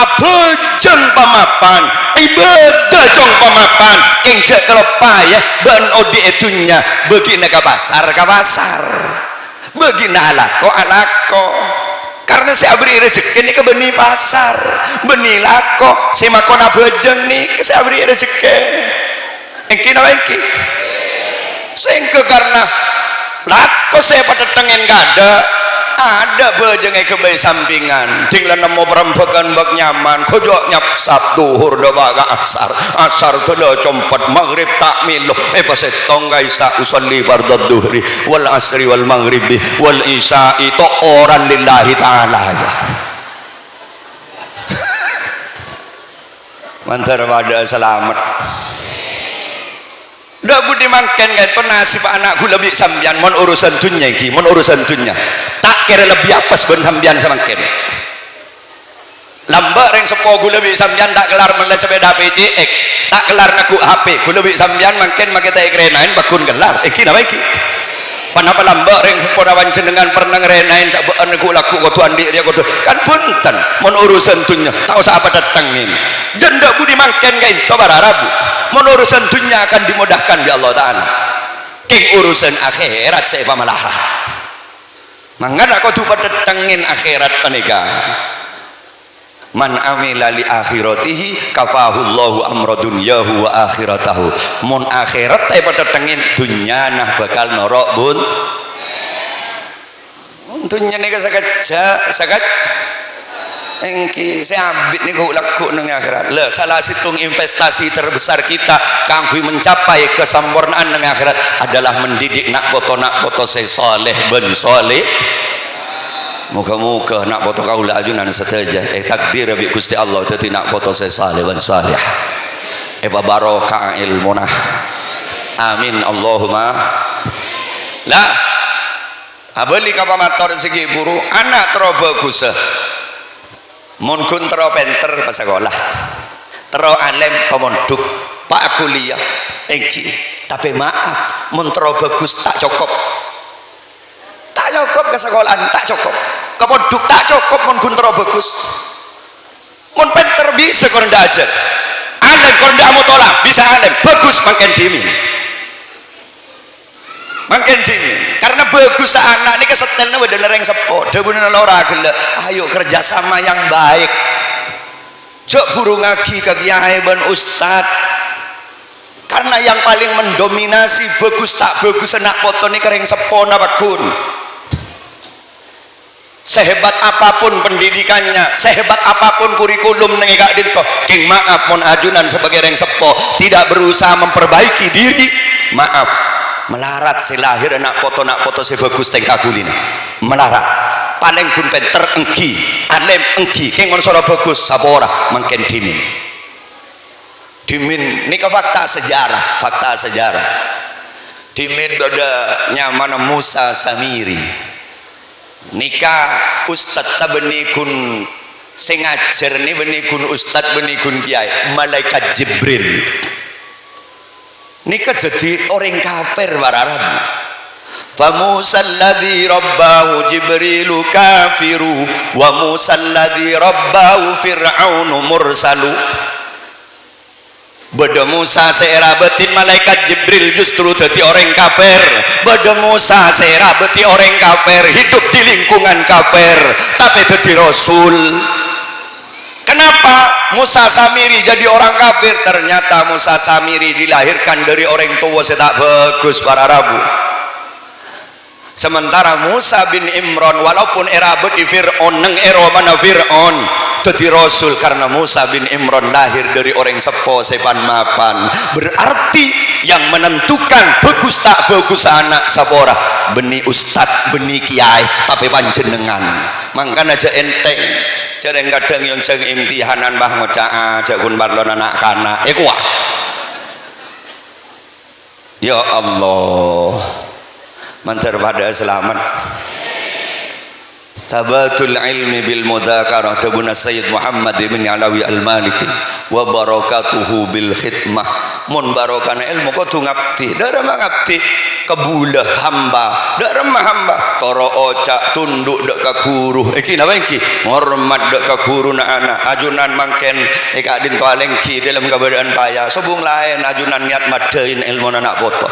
abejeng pamapan ibadah cong pamapan kengcek kelepai ya ben odi etunya bagi neka pasar ka pasar bagi alako karena saya beri rezeki ini ke benih pasar benih lako saya makona bejeng nih saya beri rezeki engki na engki sehingga karena lako saya pada tengen ada bejeng ke bayi sampingan tinggal nemu perempuan bak nyaman kojok nyap sabtu hurda baga asar tuh compat maghrib takmilu pas tongga isa usolli fardhu duhri wal asri wal maghribi wal isya itu orang lillahi ta'ala ya mantar pada selamat dah budi makan itu nasib anakku lebih sambian mon urusan dunia iki mon urusan dunia tak kira lebih apes ben sambian semakin lambak ring sepo gue lebih sambian tak kelar menglah sepeda PCX tak kelar naku HP gue lebih sambian makin makin tak kerenain bakun kelar iki nama iki panapa lambak ring podawan dengan pernah ngerenain cak bean aku laku kau andi dia kau kan punten mon urusan dunia tahu siapa datangin janda budi makan kain to bararabu mon urusan dunia akan dimudahkan di Allah Ta'ala king urusan akhirat saya pamalarah mangga kau tu pada tengin akhirat panika man amila li akhiratihi kafahullahu amra dunyahu wa akhiratahu mon akhirat tay pada tengin dunya nah bakal norok bun dunya nih sakat engki saya abit nih kau laku neng akhirat le salah situng investasi terbesar kita kangkui mencapai kesempurnaan neng akhirat adalah mendidik nak foto saya soleh ben soleh muka-muka nak foto kau lah ajunan saja takdir abi Gusti Allah tadi nak foto saya saleh dan salih barokah ilmuna amin Allahumma lah abeli ka pamator segi buru anak tero bagus mun kun tero penter pas sekolah tero alim pemonduk pak kuliah engki tapi maaf mun tero bagus tak cukup ke sekolahan tak cukup ke pondok tak cukup mun kun tero bagus mun penter bisa kau ndak aja alim kau ndak mau tolak bisa alim bagus makin dimin karena bagus anak ini kesetelnya udah nereng sepo debunan lora gila ayo kerjasama yang baik jok buru ngagi ke kiai ben ustad karena yang paling mendominasi bagus tak bagus anak foto ini kering sepo napakun sehebat apapun pendidikannya sehebat apapun kurikulum nengigak dinto king maaf mon ajunan sebagai reng sepo tidak berusaha memperbaiki diri maaf melarat si lahir nak foto si bagus tengka kulin melarat paling pun penter engki alim engki king on sora bagus sabora mangken dimin ini ke fakta sejarah dimin pada nyaman Musa Samiri nikah ustad benikun sing ngajar ni benikun ustad benikun kiai malaikat Jibril nikah jadi orang kafir bararab fa Musa alladhi rabbahu Jibrilu kafiru wa Musa alladhi rabbahu Fir'aunu mursalu Bada Musa seera betin malaikat Jibril justru jadi orang kafir. Bada Musa seera beti orang kafir, hidup di lingkungan kafir tapi jadi rasul. Kenapa Musa Samiri jadi orang kafir? Ternyata Musa Samiri dilahirkan dari orang tua setak bagus para Rabu. Sementara Musa bin Imran walaupun era beti Fir'aun neng era mana Fir'aun jadi rasul karena Musa bin Imran lahir dari orang sepo sepan mapan. Berarti yang menentukan bagus tak bagus anak sabora beni ustad beni kiai tapi panjenengan. Mangkan aja enteng jarang kadang yang jeng imtihanan bah ngocak aja kun barlon anak kana kuah ya Allah mancar pada selamat Sabatul ilmi bil mudzakarah tabuna Sayyid Muhammad bin Alawi Al-Maliki wa barakatuhu bil khidmah. Mun barokana ilmu kudu ngabdi dara ngabdi kebulah hamba dara hamba toro ocak tunduk dek ka guru iki napa iki hormat dek ka guru na anak ajunan mangken eka dinto alengki dalam keberadaan payah sobung lain ajunan niat madein ilmu anak foto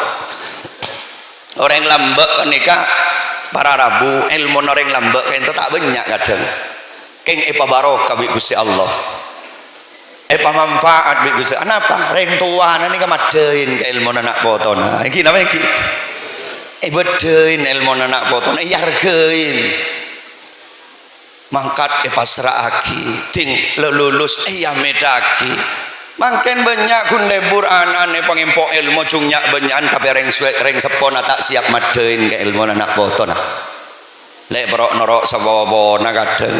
orang lambek nikah para rabu ilmu orang lambek ento tak banyak kadang keng epa barokah bi Gusti Allah epa manfaat bi Gusti anapa reng tuana nika madein ke ilmu anak potona iki napa iki bedein ilmu anak potona yargein mangkat pasrahaki ting lulus ya medaki mangken banyak kun lebur anane pangempok ilmu cungnya banyak tapi reng sepona tak siap madein ke ilmu anak potona lek berok norok sabobona kadang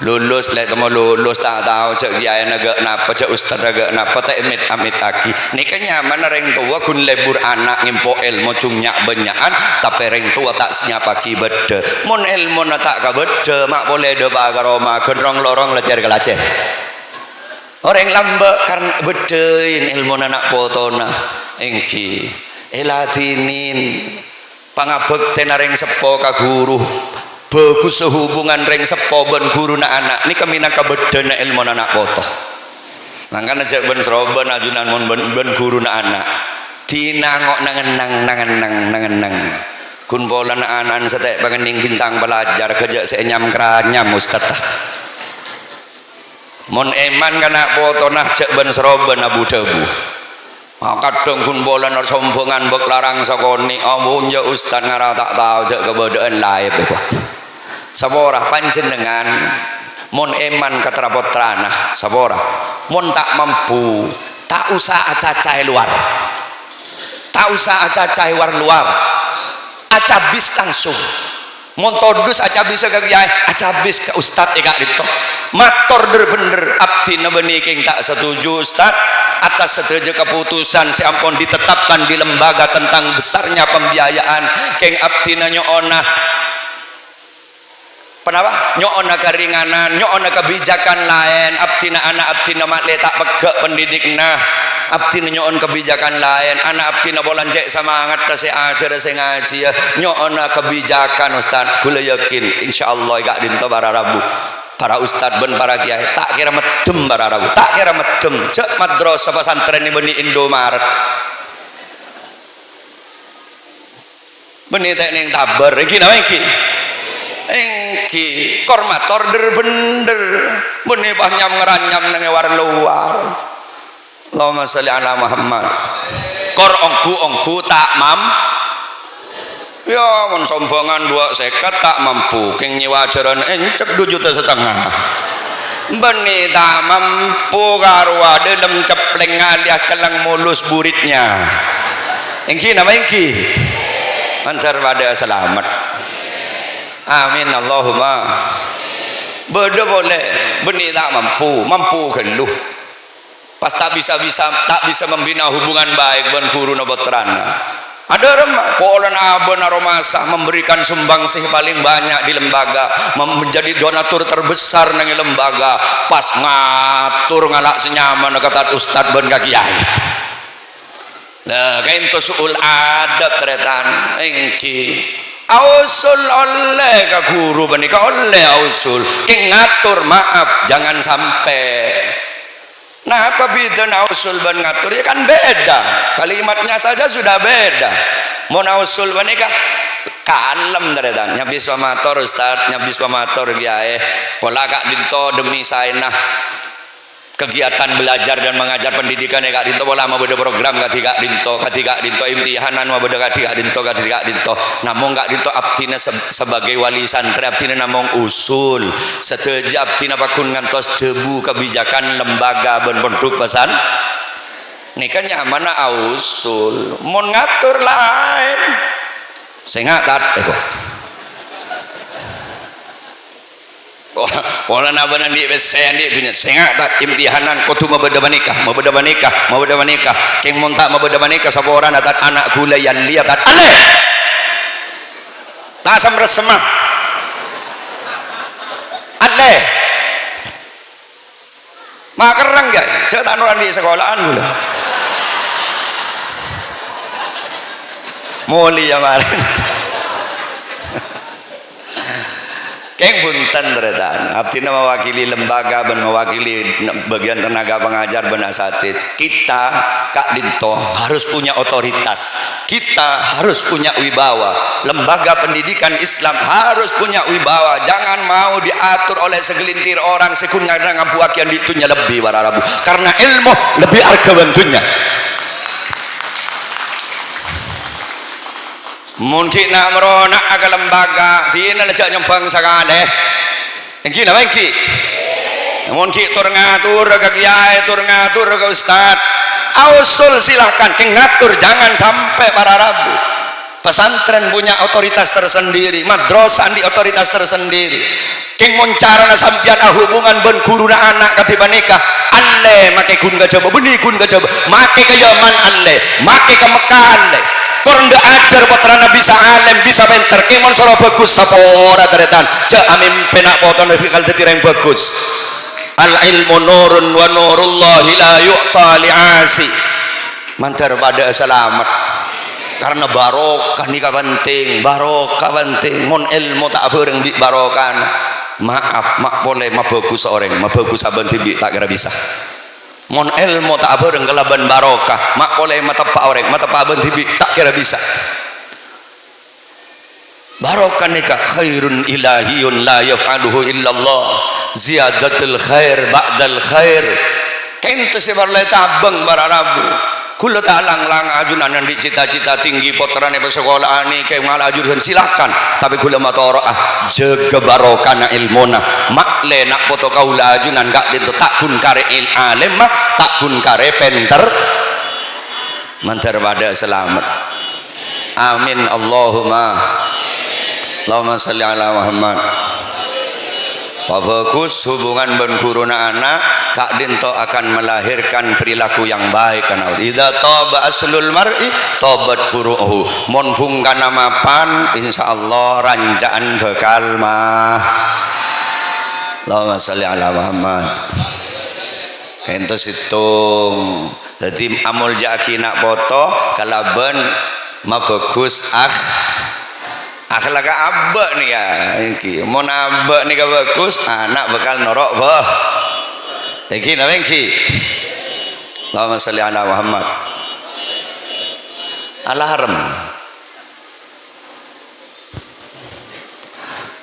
lulus lek temu lulus tak tahu cek kiai naga napa cek ustaz naga napa tak amit aki nika nyaman reng tua kun lebur anak ngempok ilmu cungnya banyakan tapi reng tua tak siap aki bede mun ilmu na tak ka bede mak boleh do bagaroma gendrong lorong lecer kelacer orang lambe karena bedein ilmu anak potona engki elatinin pangabekten reng sepo ka guru bagus sehubungan reng sepo ben guru na anak ni kami nak bedena ilmu anak poto mangkana cek ben seroben ajunan mon ben guru na anak tinangok nangenang kun bola na anan setek pengening bintang belajar kerja senyam keranyam ustaz mon eman kana poto nah cek ben seroben abu debu kadang kun bola nar sombongan bek larang sakoni amun ya ustaz ngara tak tahu cek kebodaan laib sabora panjenengan mon eman katerapot ranah sabora mon tak mampu tak usah acacai luar tak usah acacai luar acabis langsung mon todus acabis ke kiai acabis ke ustaz eka dito mator bener abdi benih king tak setuju ustaz atas setuju keputusan si ampun ditetapkan di lembaga tentang besarnya pembiayaan king abdi nyoona kenapa nyoona keringanan nyoona kebijakan lain abdina anak abdina makle tak pegak pendidikna abdina nyoon kebijakan lain anak abdina bolanjek semangat se ajar se ngaji ya nyoona kebijakan ustaz kula yakin insyaallah gak dinto para rabu para ustad ben para kiai tak kira medem para rabu tak kira medem cek madrasah pesantren ini Indomaret benih teknik tabar iki napa iki engki kormator bener benih bah nyam ngeranyam nang war luar Allahumma sholli ala Muhammad kor ongku tak mam ya mun sombongan 250 tak mampu keng nyewa ajaran encep 2,5 juta benih tak mampu karwa dalam cepleng alias celang mulus buritnya engki nama engki antar pada selamat amin Allahumma beda boleh benih tak mampu geluh pas tak bisa membina hubungan baik ben guru nobotrana ada remah polan abon aromasa memberikan sumbangsih paling banyak di lembaga menjadi donatur terbesar nang lembaga pas ngatur ngalak senyaman kata ustad ben ka kiai nah kain to suul adab tretan engki ausul oleh ka guru benika oleh ausul king ngatur maaf jangan sampai nah apa beda nausul ban ngatur ya kan beda kalimatnya saja sudah beda mau nausul benika kalem deretan nyabis pamator ustad nyabis pamator kiai pola kak dinto demi saenah kegiatan belajar dan mengajar pendidikan kak dinto pola mau beda program kak dinto imtihanan mau beda kak dinto namun kak dinto abdina sebagai wali santri abdina namung usul setuju abdina pakun ngantos debu kebijakan lembaga ben produk pesan nikah nyamana usul mau ngatur lain sengatat pola nabanan di saya di dunia sengat tak imtihanan kutu mabeda menikah keng montak mabeda menikah saboran atat anak gula yang lihat aleh tak sam resmah saleh makerang ya cek tanuran di sekolahan gula mulia kemarin keng punten teretan abdi mewakili lembaga dan mewakili bagian tenaga pengajar ben asatid kita Kak Dinto harus punya otoritas, kita harus punya wibawa, lembaga pendidikan Islam harus punya wibawa, jangan mau diatur oleh segelintir orang sekun karena ngabuakian ditunya lebih wararabu karena ilmu lebih harga bentunya mungkin nak meronak agak lembaga dina lejak nyembang sakaleh engki nama engki mungkin tur ngatur ke kiai tur ngatur ke ustad ausul silahkan ngatur jangan sampai para rabu pesantren punya otoritas tersendiri madrasah di otoritas tersendiri keng moncarana sampian hubungan ben guruna anak katiba nikah alle make kun gajaba benih kun gajaba make ke Yaman alle make ke Mekah alle korenda ajar putrana bisa alim bisa pinter kemon soro bagus sapa ora teretan cek amin penak poton fikal dadi reng bagus al ilmu nurun wa nurullahi la yu'ta li'asi mantar pada selamat karena barokah nikah penting barokah penting mon ilmu tak bareng bi barokah maaf mak boleh mak bagus orang mak bagus saben tibi tak kira bisa mon ilmu tak bareng kelaban barokah mak boleh matepa orang matepa ben tibi tak kira bisa barokah nikah khairun ilahiyun la yaf'aluhu illallah ziyadatul khair ba'dal khair kento sebarlai tabeng bararabu kula talang-lang ajunan yang dicita-cita tinggi potrane bersekolah ini kayak malah ajudan silahkan tapi kula matoroah jaga barokana ilmona makle nak foto kaula ajunan gak dintu takun kare il alim mah takun kare penter mantar pada selamat amin Allahumma sholli ala Muhammad bagus hubungan ben guruna anak Kak Dinto akan melahirkan perilaku yang baik karena idza taba aslul mar'i tabat furu'uhu mon bungkana mapan insyaallah ranjaan bekal mah Allahumma sholli ala Muhammad kento situng dadi amul jaki nak foto kalaben mabagus akhlak abak nih ya iki mau abak nih bagus anak bakal norok bah iki nama iki Allahumma sholli ala Muhammad alarm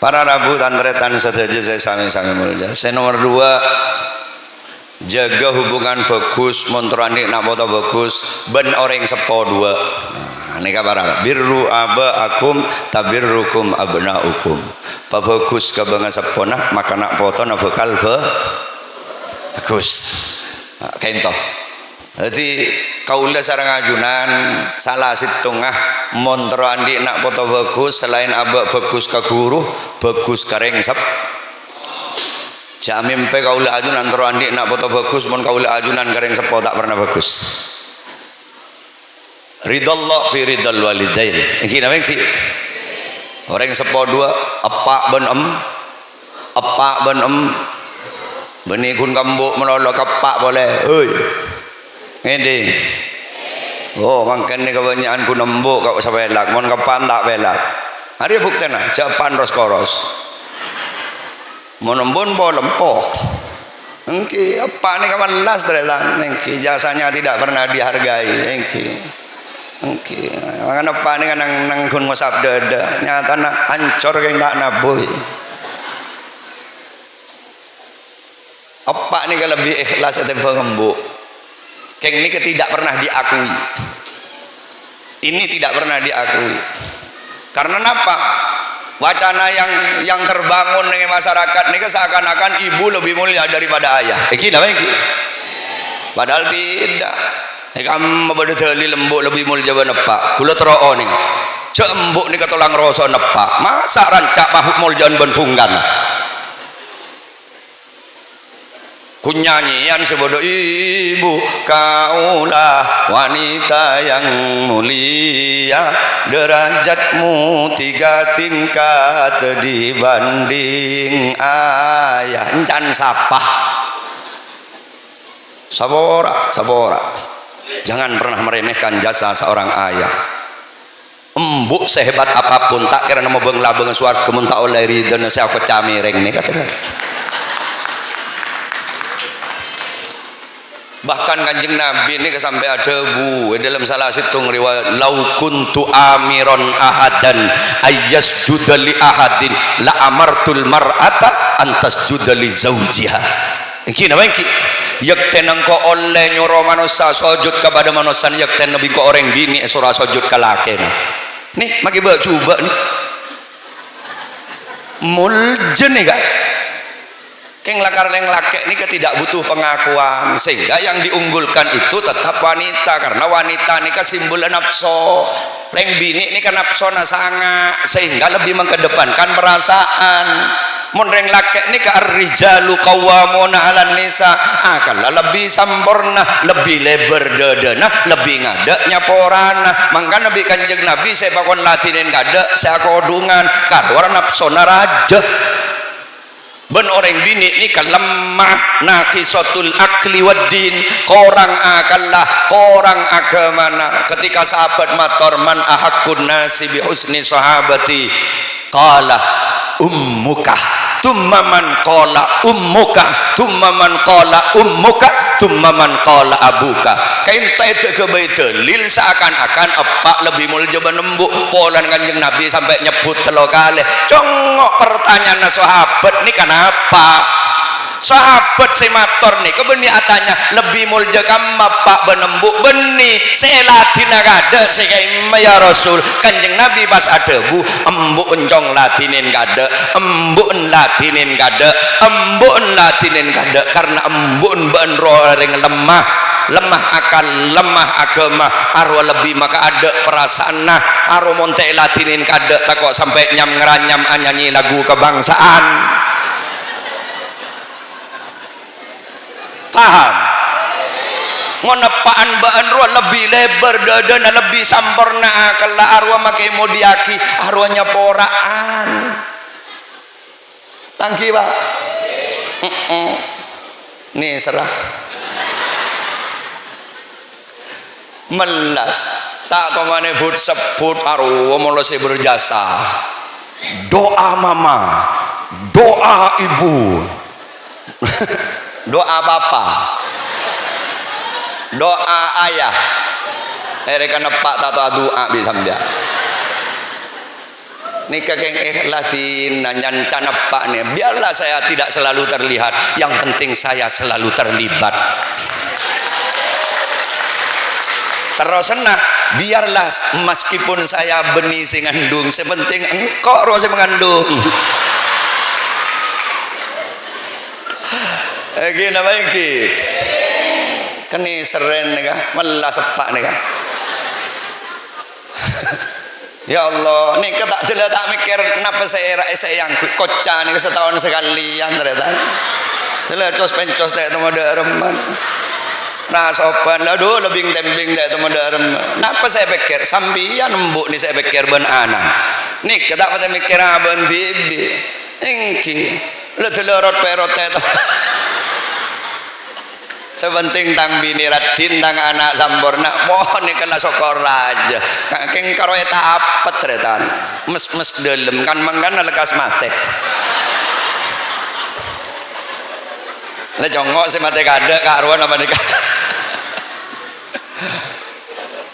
para rabu dan retan setuju saya sami-sami mulia saya nomor 2 jaga hubungan bagus montrani nak foto bagus ben orang sepo 2 ini kabar birru abaakum tabirrukum abnaukum bagus kabangan sepona maka nak foto nak bekal bagus kento jadi kaula sareng ajunan salah situngah montro andi nak foto bagus selain abak bagus ka guru bagus kareng sep jamim pe kaula ajunan tro andi nak foto bagus mon kaula ajunan kareng sepo tak pernah bagus ridallah fi ridal walidain iki napa iki orang sepo 2 epak ben beni kun kambuk melolo kepak boleh euy ngene oh mangkene kebanyakan kun embuk kok sabelak mon kepan tak belak hari buktena japan ros koros mon embun po lempok engki apa nih kawan las teretan engki jasanya tidak pernah dihargai engki oke, makanya apa nih kan nang kun ngusap dada, nyata nak hancur kayak nggak naboy. Apa nih kalau lebih ikhlas atau pengembuk? Kayak ini tidak pernah diakui. Ini tidak pernah diakui. Karena apa? Wacana yang terbangun dengan masyarakat ini seakan-akan ibu lebih mulia daripada ayah. Iki namanya iki. Padahal tidak. Kamu pada dalil embuk lebih mulia jaban nepak. Kula teroo nih. Cek embuk nih katolang rasa nepak. Masa rancak mahuk mulia ban punggan. kunyanyian sebodoh ibu kaulah wanita yang mulia, derajatmu 3 tingkat dibanding ayah. Encan sapah sabora, jangan pernah meremehkan jasa seorang ayah. Embuk sehebat apapun tak kira nama bengla bengen suar kemunta oleh ridho saya aku camireng nih kata. Bahkan Kanjeng Nabi ini sampai ada dalam salah satu riwayat, lau kuntu amiron ahadan ayyasjuda li ahadin la amartul mar'ata antasjuda li zawjiha. Iki napa iki? Yakten engko oleh nyuruh manusia sujud kepada manusia, yakten nabi ko orang bini surah sujud ke laki. Nih maki bawa coba nih muljen nih kak keng lakar leng laki ini tidak butuh pengakuan, sehingga yang diunggulkan itu tetap wanita, karena wanita ini kan simbol nafsu. Leng bini ini kan nafsu nasanga, sehingga lebih mengedepankan perasaan. Mun reng laki ini ka ar-rijalu qawwamuna 'alan nisa, akala lebih sempurna, lebih lebar dadana, lebih ngadeknya porana. Mangka Nabi Kanjeng Nabi saya bakon latinin ngadek saya kodungan karo nafsuna raja. Ben orang bini ini kan lemah, naqisatul akli waddin, korang akallah, korang agamana. Ketika sahabat matur man ahaqqun nasi bi husni sahabati qala ummuka thumma man qala ummuka thumma man qala ummuka thumma man qala abuka. Kain taite ke dalil seakan-akan epak lebih mulya nembuk polan Kanjeng Nabi sampai nyebut 3 kali. Congok pertanyaan sahabat ini kenapa? Sahabat semator nih kebeni atanya lebih mulja kamma pak benembuk beni selatina kada sehingga ya Rasul. Kanjeng Nabi pas adebu embuk encong latinin kada, embuk latinin kada, embuk latinin kada, karena embuk benro ring lemah akal, lemah agama, arwah lebih maka ada perasaan. Nah arwah monte latinin kada tak kok sampai nyam ngeranyam nyanyi lagu kebangsaan. Paham? Ngonepaan baan ruah lebih lebar dadana, lebih sempurna akal arwah makai modiaki arwahnya poraan. Tangki pak nih serah melas tak kemana but sebut arwah mulai berjasa. Doa mama, doa ibu doa papa, doa ayah, mereka nepak tato doa bisa dia. Nikah keng ikhlas dinanyan canepak nih. Biarlah saya tidak selalu terlihat, yang penting saya selalu terlibat. Terus senang, biarlah meskipun saya benih sing ngandung, sepenting engkau roh sing mengandung. Lagi nama iki keni seren nih kan melas sepak nih kan. Ya Allah nih tak dulu tak mikir kenapa saya yang kocak nih setahun sekalian ternyata dulu cos pencos tak temu reman nah sopan aduh lebih tembing tak temu reman. Kenapa saya pikir sambian embuk nih saya pikir ben anak nih kita pada mikir abang bibi engki lu dulu rot perot itu sepenting tang bini ratin tang anak sampurna mohon nih kena sokor aja keng karo eta apet retan mes delem kan mangkan lekas mate le jongok si mate kada karuan apa nikah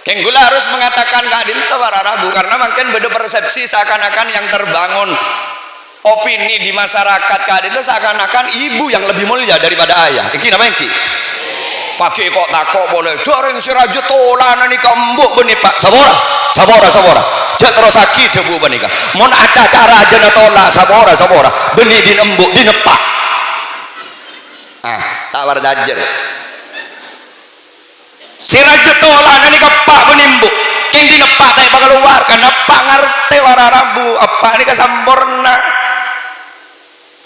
keng gula harus mengatakan kadin itu para rabu karena makin beda persepsi seakan-akan yang terbangun opini di masyarakat kadin itu seakan-akan ibu yang lebih mulia daripada ayah. Iki namanya iki pakai kok takok boleh jaring siraja tolanan ni kambuk benih pak sabora jat terus sakit debu benih kan mon ada cara aja na tolak sabora benih di nembuk di nepak tawar jajar siraja tolanan ni kepak benimbuk yang di nepak tak bakal keluar kan nepak ngerti wararabu apa ni kesampurna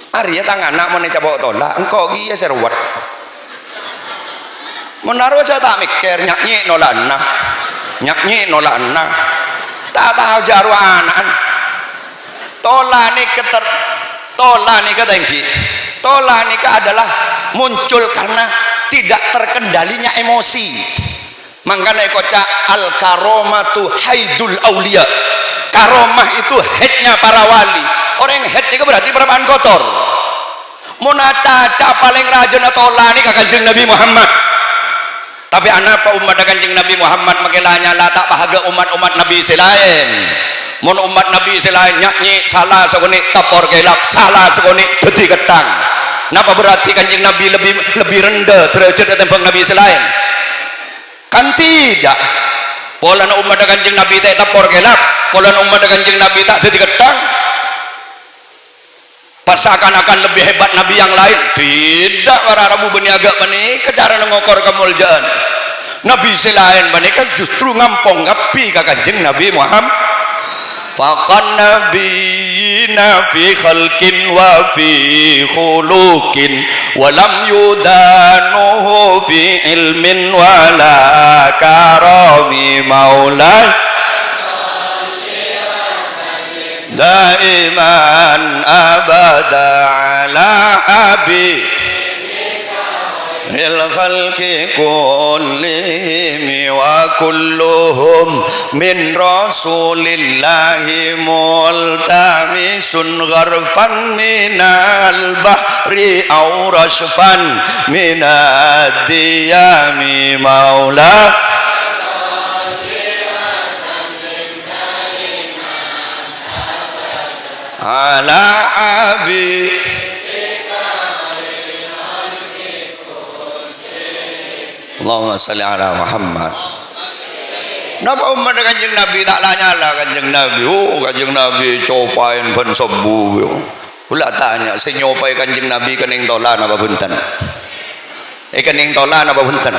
Arya tangan nak mau nih cabok tolak engkau gia serwat menaruh aja tak mikir nyanyi nolana tak tahu jaru anak tolani ketengki tolani adalah muncul karena tidak terkendalinya emosi. Makanya kocak al karomatu haidul aulia, karomah itu headnya para wali. Orang head itu berarti perempuan kotor. Munacaca paling rajin tolani ke Kanjeng Nabi Muhammad. Tapi anak apa umat Kanjeng Nabi Muhammad makilanya lah tak bahagia umat Nabi selain. Mun umat Nabi selain nyanyi salah sekali tapor gelap, salah sekali dadi ketang. Napa berarti Kanjeng Nabi lebih rendah derajat daripada Nabi selain? Kan tidak. Pola umat Kanjeng Nabi tak tapor gelap, pola umat Kanjeng Nabi tak dadi ketang. Pasakan-akan lebih hebat Nabi yang lain. Tidak, para Rabu beniaga menikah cara ngokor kemuliaan Nabi selain menikah justru ngampong ngapi ke Kanjeng Nabi Muhammad. Faqan nabiyina fi khalqin wa fi khuluqin wa lam yudanuhu fi ilmin wa la karami maula daiman abada ala habib khalqi kullihim wa kulluhum min rasulillahi multamisun gharfan minal bahri aw rashfan minad diyami maula ala abi Allahumma salli ala Muhammad. Napa umat Kanjeng Nabi tak lanyala Kanjeng Nabi? Oh Kanjeng Nabi copain ben sebu. Pula tanya si nyopai Kanjeng Nabi kening tolan apa bunten? Kening tolan apa bunten?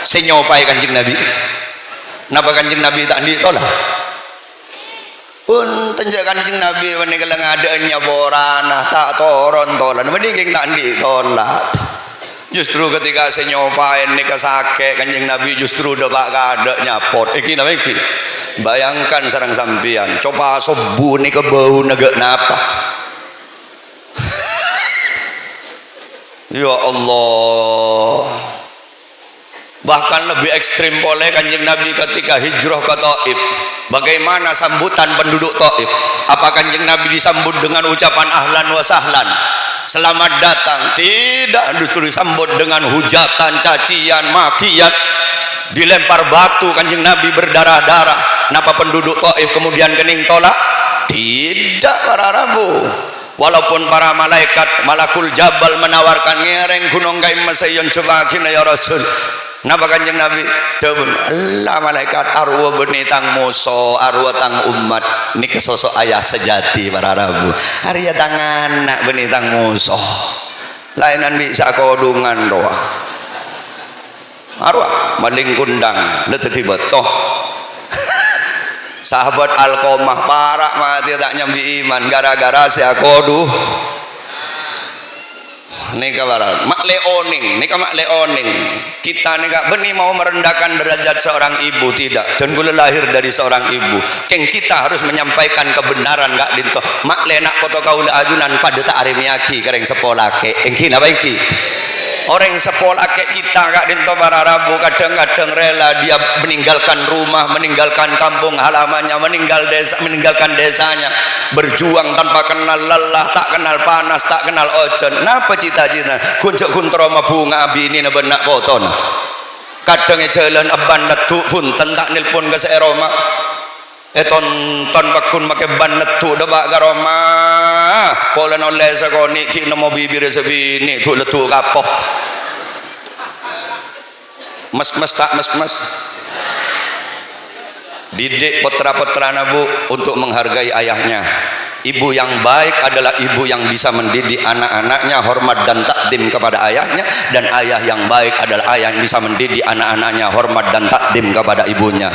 Si nyopai Kanjeng Nabi. Napa Kanjeng Nabi tak di tolan? Pun tenjak Kanjeng Nabi menika lengadanya borana tak toron tolan mending tak di tolan. Justru ketika saya nyopain nikah sake Kanjeng Nabi justru udah bak kada nyapot iki nama iki bayangkan sarang sampian coba sobu nih ke bau negak napa ya Allah. Bahkan lebih ekstrim boleh Kanjeng Nabi ketika hijrah ke Taif. Bagaimana sambutan penduduk Taif? Apa Kanjeng Nabi disambut dengan ucapan ahlan wa sahlan, selamat datang? Tidak, justru disambut dengan hujatan, cacian, makian, dilempar batu Kanjeng Nabi berdarah-darah. Napa penduduk Taif kemudian kening tolak? Tidak, para Rabu. Walaupun para malaikat malakul jabal menawarkan ngereng gunung kaim masayon cewakin ya Rasul. Napa Kanjeng Nabi? Dawun Allah malaikat arwah benitang muso arwah tang umat ini kesosok ayah sejati para Rabu. Arya tangan anak benitang muso lainan bisa kodungan doa arwah maling kundang leteti betoh sahabat Alqomah parak mati tak nyambi iman gara-gara si akodu nika barang mak leoning kita nika benih mau merendahkan derajat seorang ibu tidak, dan gula lahir dari seorang ibu keng kita harus menyampaikan kebenaran gak dinto mak lenak foto kaula ajunan pada tak aremiaki kereng sekolah ke engki napa engki orang sekolah kayak kita gak dinto para Rabu kadang-kadang rela dia meninggalkan rumah, meninggalkan kampung halamannya, meninggalkan desanya, berjuang tanpa kenal lelah, tak kenal panas, tak kenal ojon. Napa cita-cita kunjuk kuntro bunga bini na benak poton kadang jalan aban letu pun tentak nelpon ke seeroma ton bakun make ban letu debak garoma pola oleh sakoni ki nemo bibir sebini tu letu kapoh mas tak mas didik putra-putra nabu untuk menghargai ayahnya. Ibu yang baik adalah ibu yang bisa mendidik anak-anaknya hormat dan takdim kepada ayahnya, dan ayah yang baik adalah ayah yang bisa mendidik anak-anaknya hormat dan takdim kepada ibunya.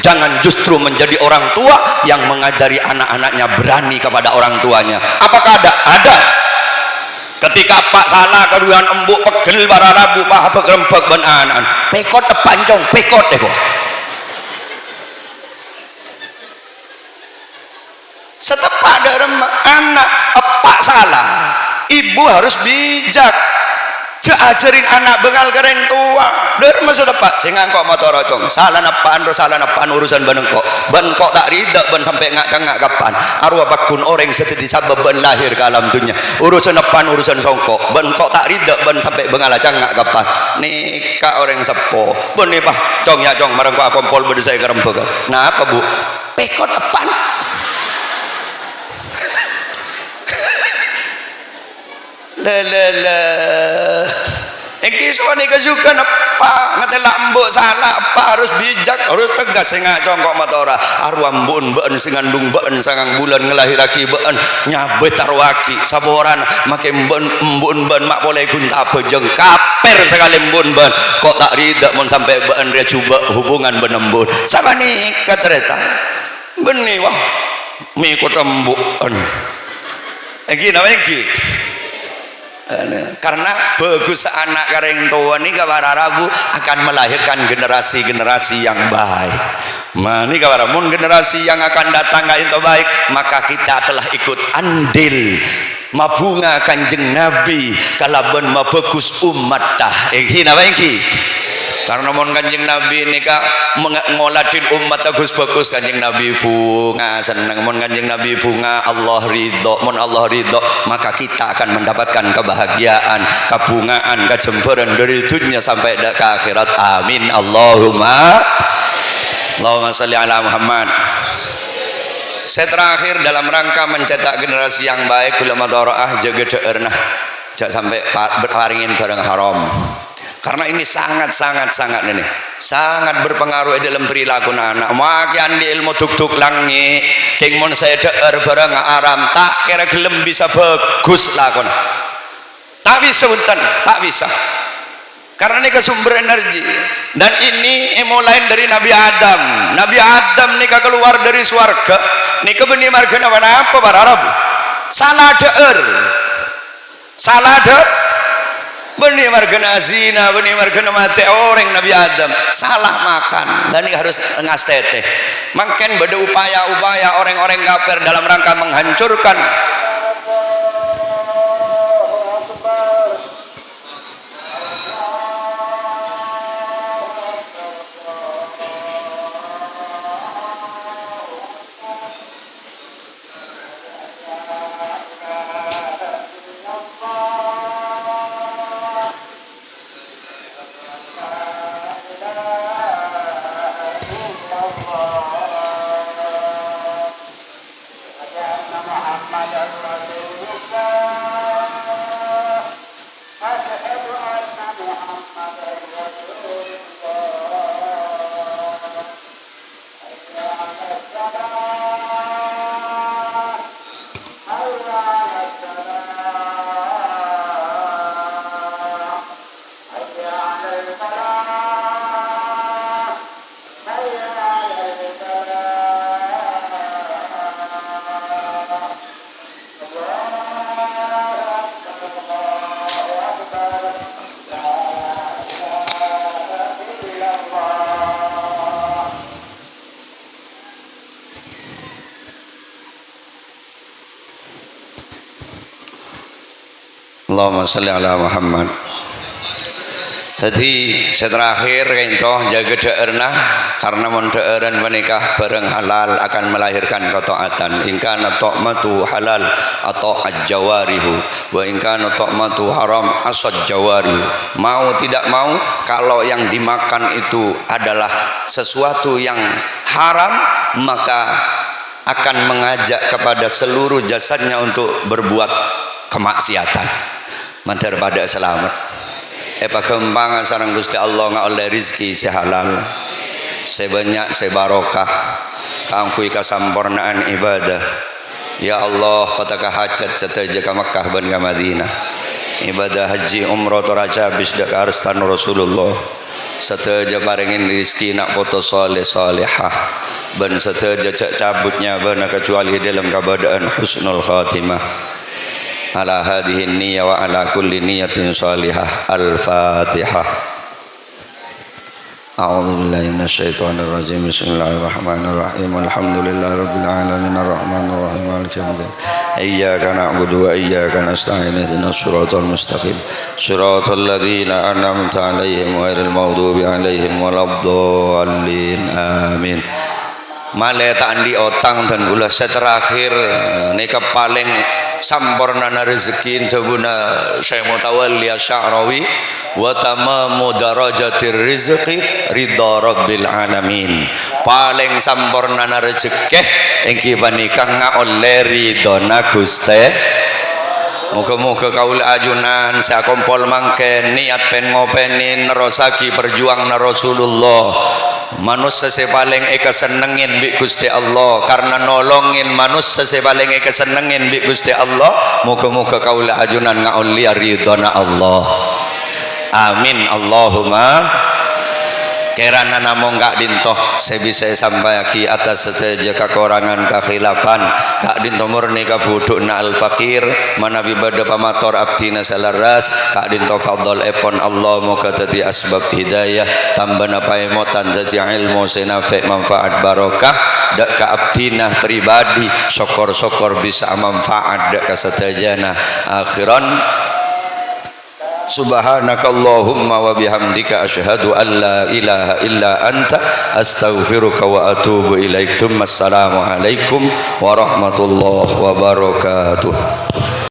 Jangan justru menjadi orang tua yang mengajari anak-anaknya berani kepada orang tuanya. Apakah ada? Ada. ketika pak salah kaduan embuk pegel para rabu paha pegrembek ben anan pekot tepancong pekot deh kok setepak derem anak epak salah ibu harus bijak ajarin anak bengal keren tua derem setepak sehingga kok motor ocong salah napaan urusan benengkok tak ridek ben sampai ngak kapan arwah bakun orang setiti sabab ben lahir ke alam dunia urusan apaan urusan songkok benengkok tak ridek ben sampai bengal ngak kapan nikah orang sepo ben nih pak cong ya cong marang kok kompol beda saya kerempek nah apa bu pekot apaan iki suami kesukaan apa ngetelak mbok salah apa harus bijak harus tegas sing ngacong kok motora arwah mbun beun sing ngandung beun sangang bulan ngelahiraki beun nyabet arwaki saboran make mbun beun mak boleh gunta bejeng kaper sekali mbun beun kok tak ridak mun sampai beun dia coba hubungan benembun sama nikah ternyata benih wah mikut embuan iki namanya iki karena bagus anak kareng tua ini kabar rabu akan melahirkan generasi-generasi yang baik. Ini kabar mun generasi yang akan datang gak itu baik maka kita telah ikut andil mabunga kanjeng Nabi kalaban mabagus umat tah iki napa iki karena mon kanjeng Nabi ini kak ngoladin umat bagus kanjeng Nabi bunga senang mon kanjeng Nabi bunga Allah ridho mon Allah ridho maka kita akan mendapatkan kebahagiaan kebungaan kejemberan dari dunia sampai ke akhirat amin Allahumma sholli ala Muhammad. Saya terakhir dalam rangka mencetak generasi yang baik ulama toroah jaga deernah jak sampai berparingin bareng haram karena ini sangat ini sangat berpengaruh dalam perilaku anak makian di ilmu tuk langi ting mon saya deer bareng aram tak kira gelem bisa bagus lakon tak bisa unten tak bisa karena ini sumber energi dan ini mulai dari Nabi Adam nih keluar dari surga nih benih marga apa para Arab salah deer benih margana zina benih margana mati orang Nabi Adam salah makan dan ini harus ngastete makin beda upaya orang-orang kafir dalam rangka menghancurkan Allahumma sholli ala Muhammad. Jadi saya terakhir itu jaga daerah karena mon daerah menikah bareng halal akan melahirkan ketaatan. In kana ta'matu halal atau ajawarihu wa in kana ta'matu haram asad jawarihu. Mau tidak mau kalau yang dimakan itu adalah sesuatu yang haram maka akan mengajak kepada seluruh jasadnya untuk berbuat kemaksiatan. Mantar pada selamat pakembangan sarang Gusti Allah nga oleh rizki sehalal sebanyak sebarokah kangkui kasampurnaan ibadah ya Allah pataka hajat setaja ka Makkah ban ka Madinah ibadah haji umrah toraja bisdak arstan Rasulullah setaja paringin rizki nak foto soleh solehah ban setaja cak cabutnya bana kecuali dalam keadaan husnul khatimah ala hadhihi niyyah wa ala kulli niyyatin shalihah. Al-Fatihah. A'udzu billahi minasyaitonir rajim. Bismillahirrahmanirrahim. Alhamdulillahi rabbil alamin arrahmanir rahim maliki yaumiddin. Iyyaka na'budu wa iyyaka nasta'in ihdinas siratal mustaqim. Siratal ladzina an'amta 'alaihim ghairil maghdubi 'alaihim waladdallin. Amin. Male tak andi otang dan ulah terakhir nika paling sampurnana rezeki tabuna Syekh Mutawalli Asy'arawi wa tamamu darajatir rizqi ridha rabbil alamin. Paling sampurnana rezeki engki panika ngaoleh ridhona Gusti. Muga-muga kaula ajunan saya kompol mangke niat pen ngopeni nerosaki perjuang Rasulullah. Manusia sepaling eka senengin bi Gusti Allah karena nolongin manusia sepaling eka senengin bi Gusti Allah. Muga-muga kaula ajunan ngauli ridhona Allah. Amin Allahumma. Kerana namung gak dintoh sebisa sampai ki atas seteja kekurangan kekhilafan gak dintoh murni kabudukna al-fakir manabi bada pamator abdina salaras gak dintoh fadl epon Allah moga dadi asbab hidayah tambana paemotan jaji ilmu senafi manfaat barokah dak ka abdina pribadi syukur-syukur bisa manfaat dak ka setajana akhiran. Subhanakallahumma wa bihamdika asyhadu an la ilaha illa anta astaghfiruka wa atubu ilaik. Assalamu alaikum warahmatullahi wabarakatuh.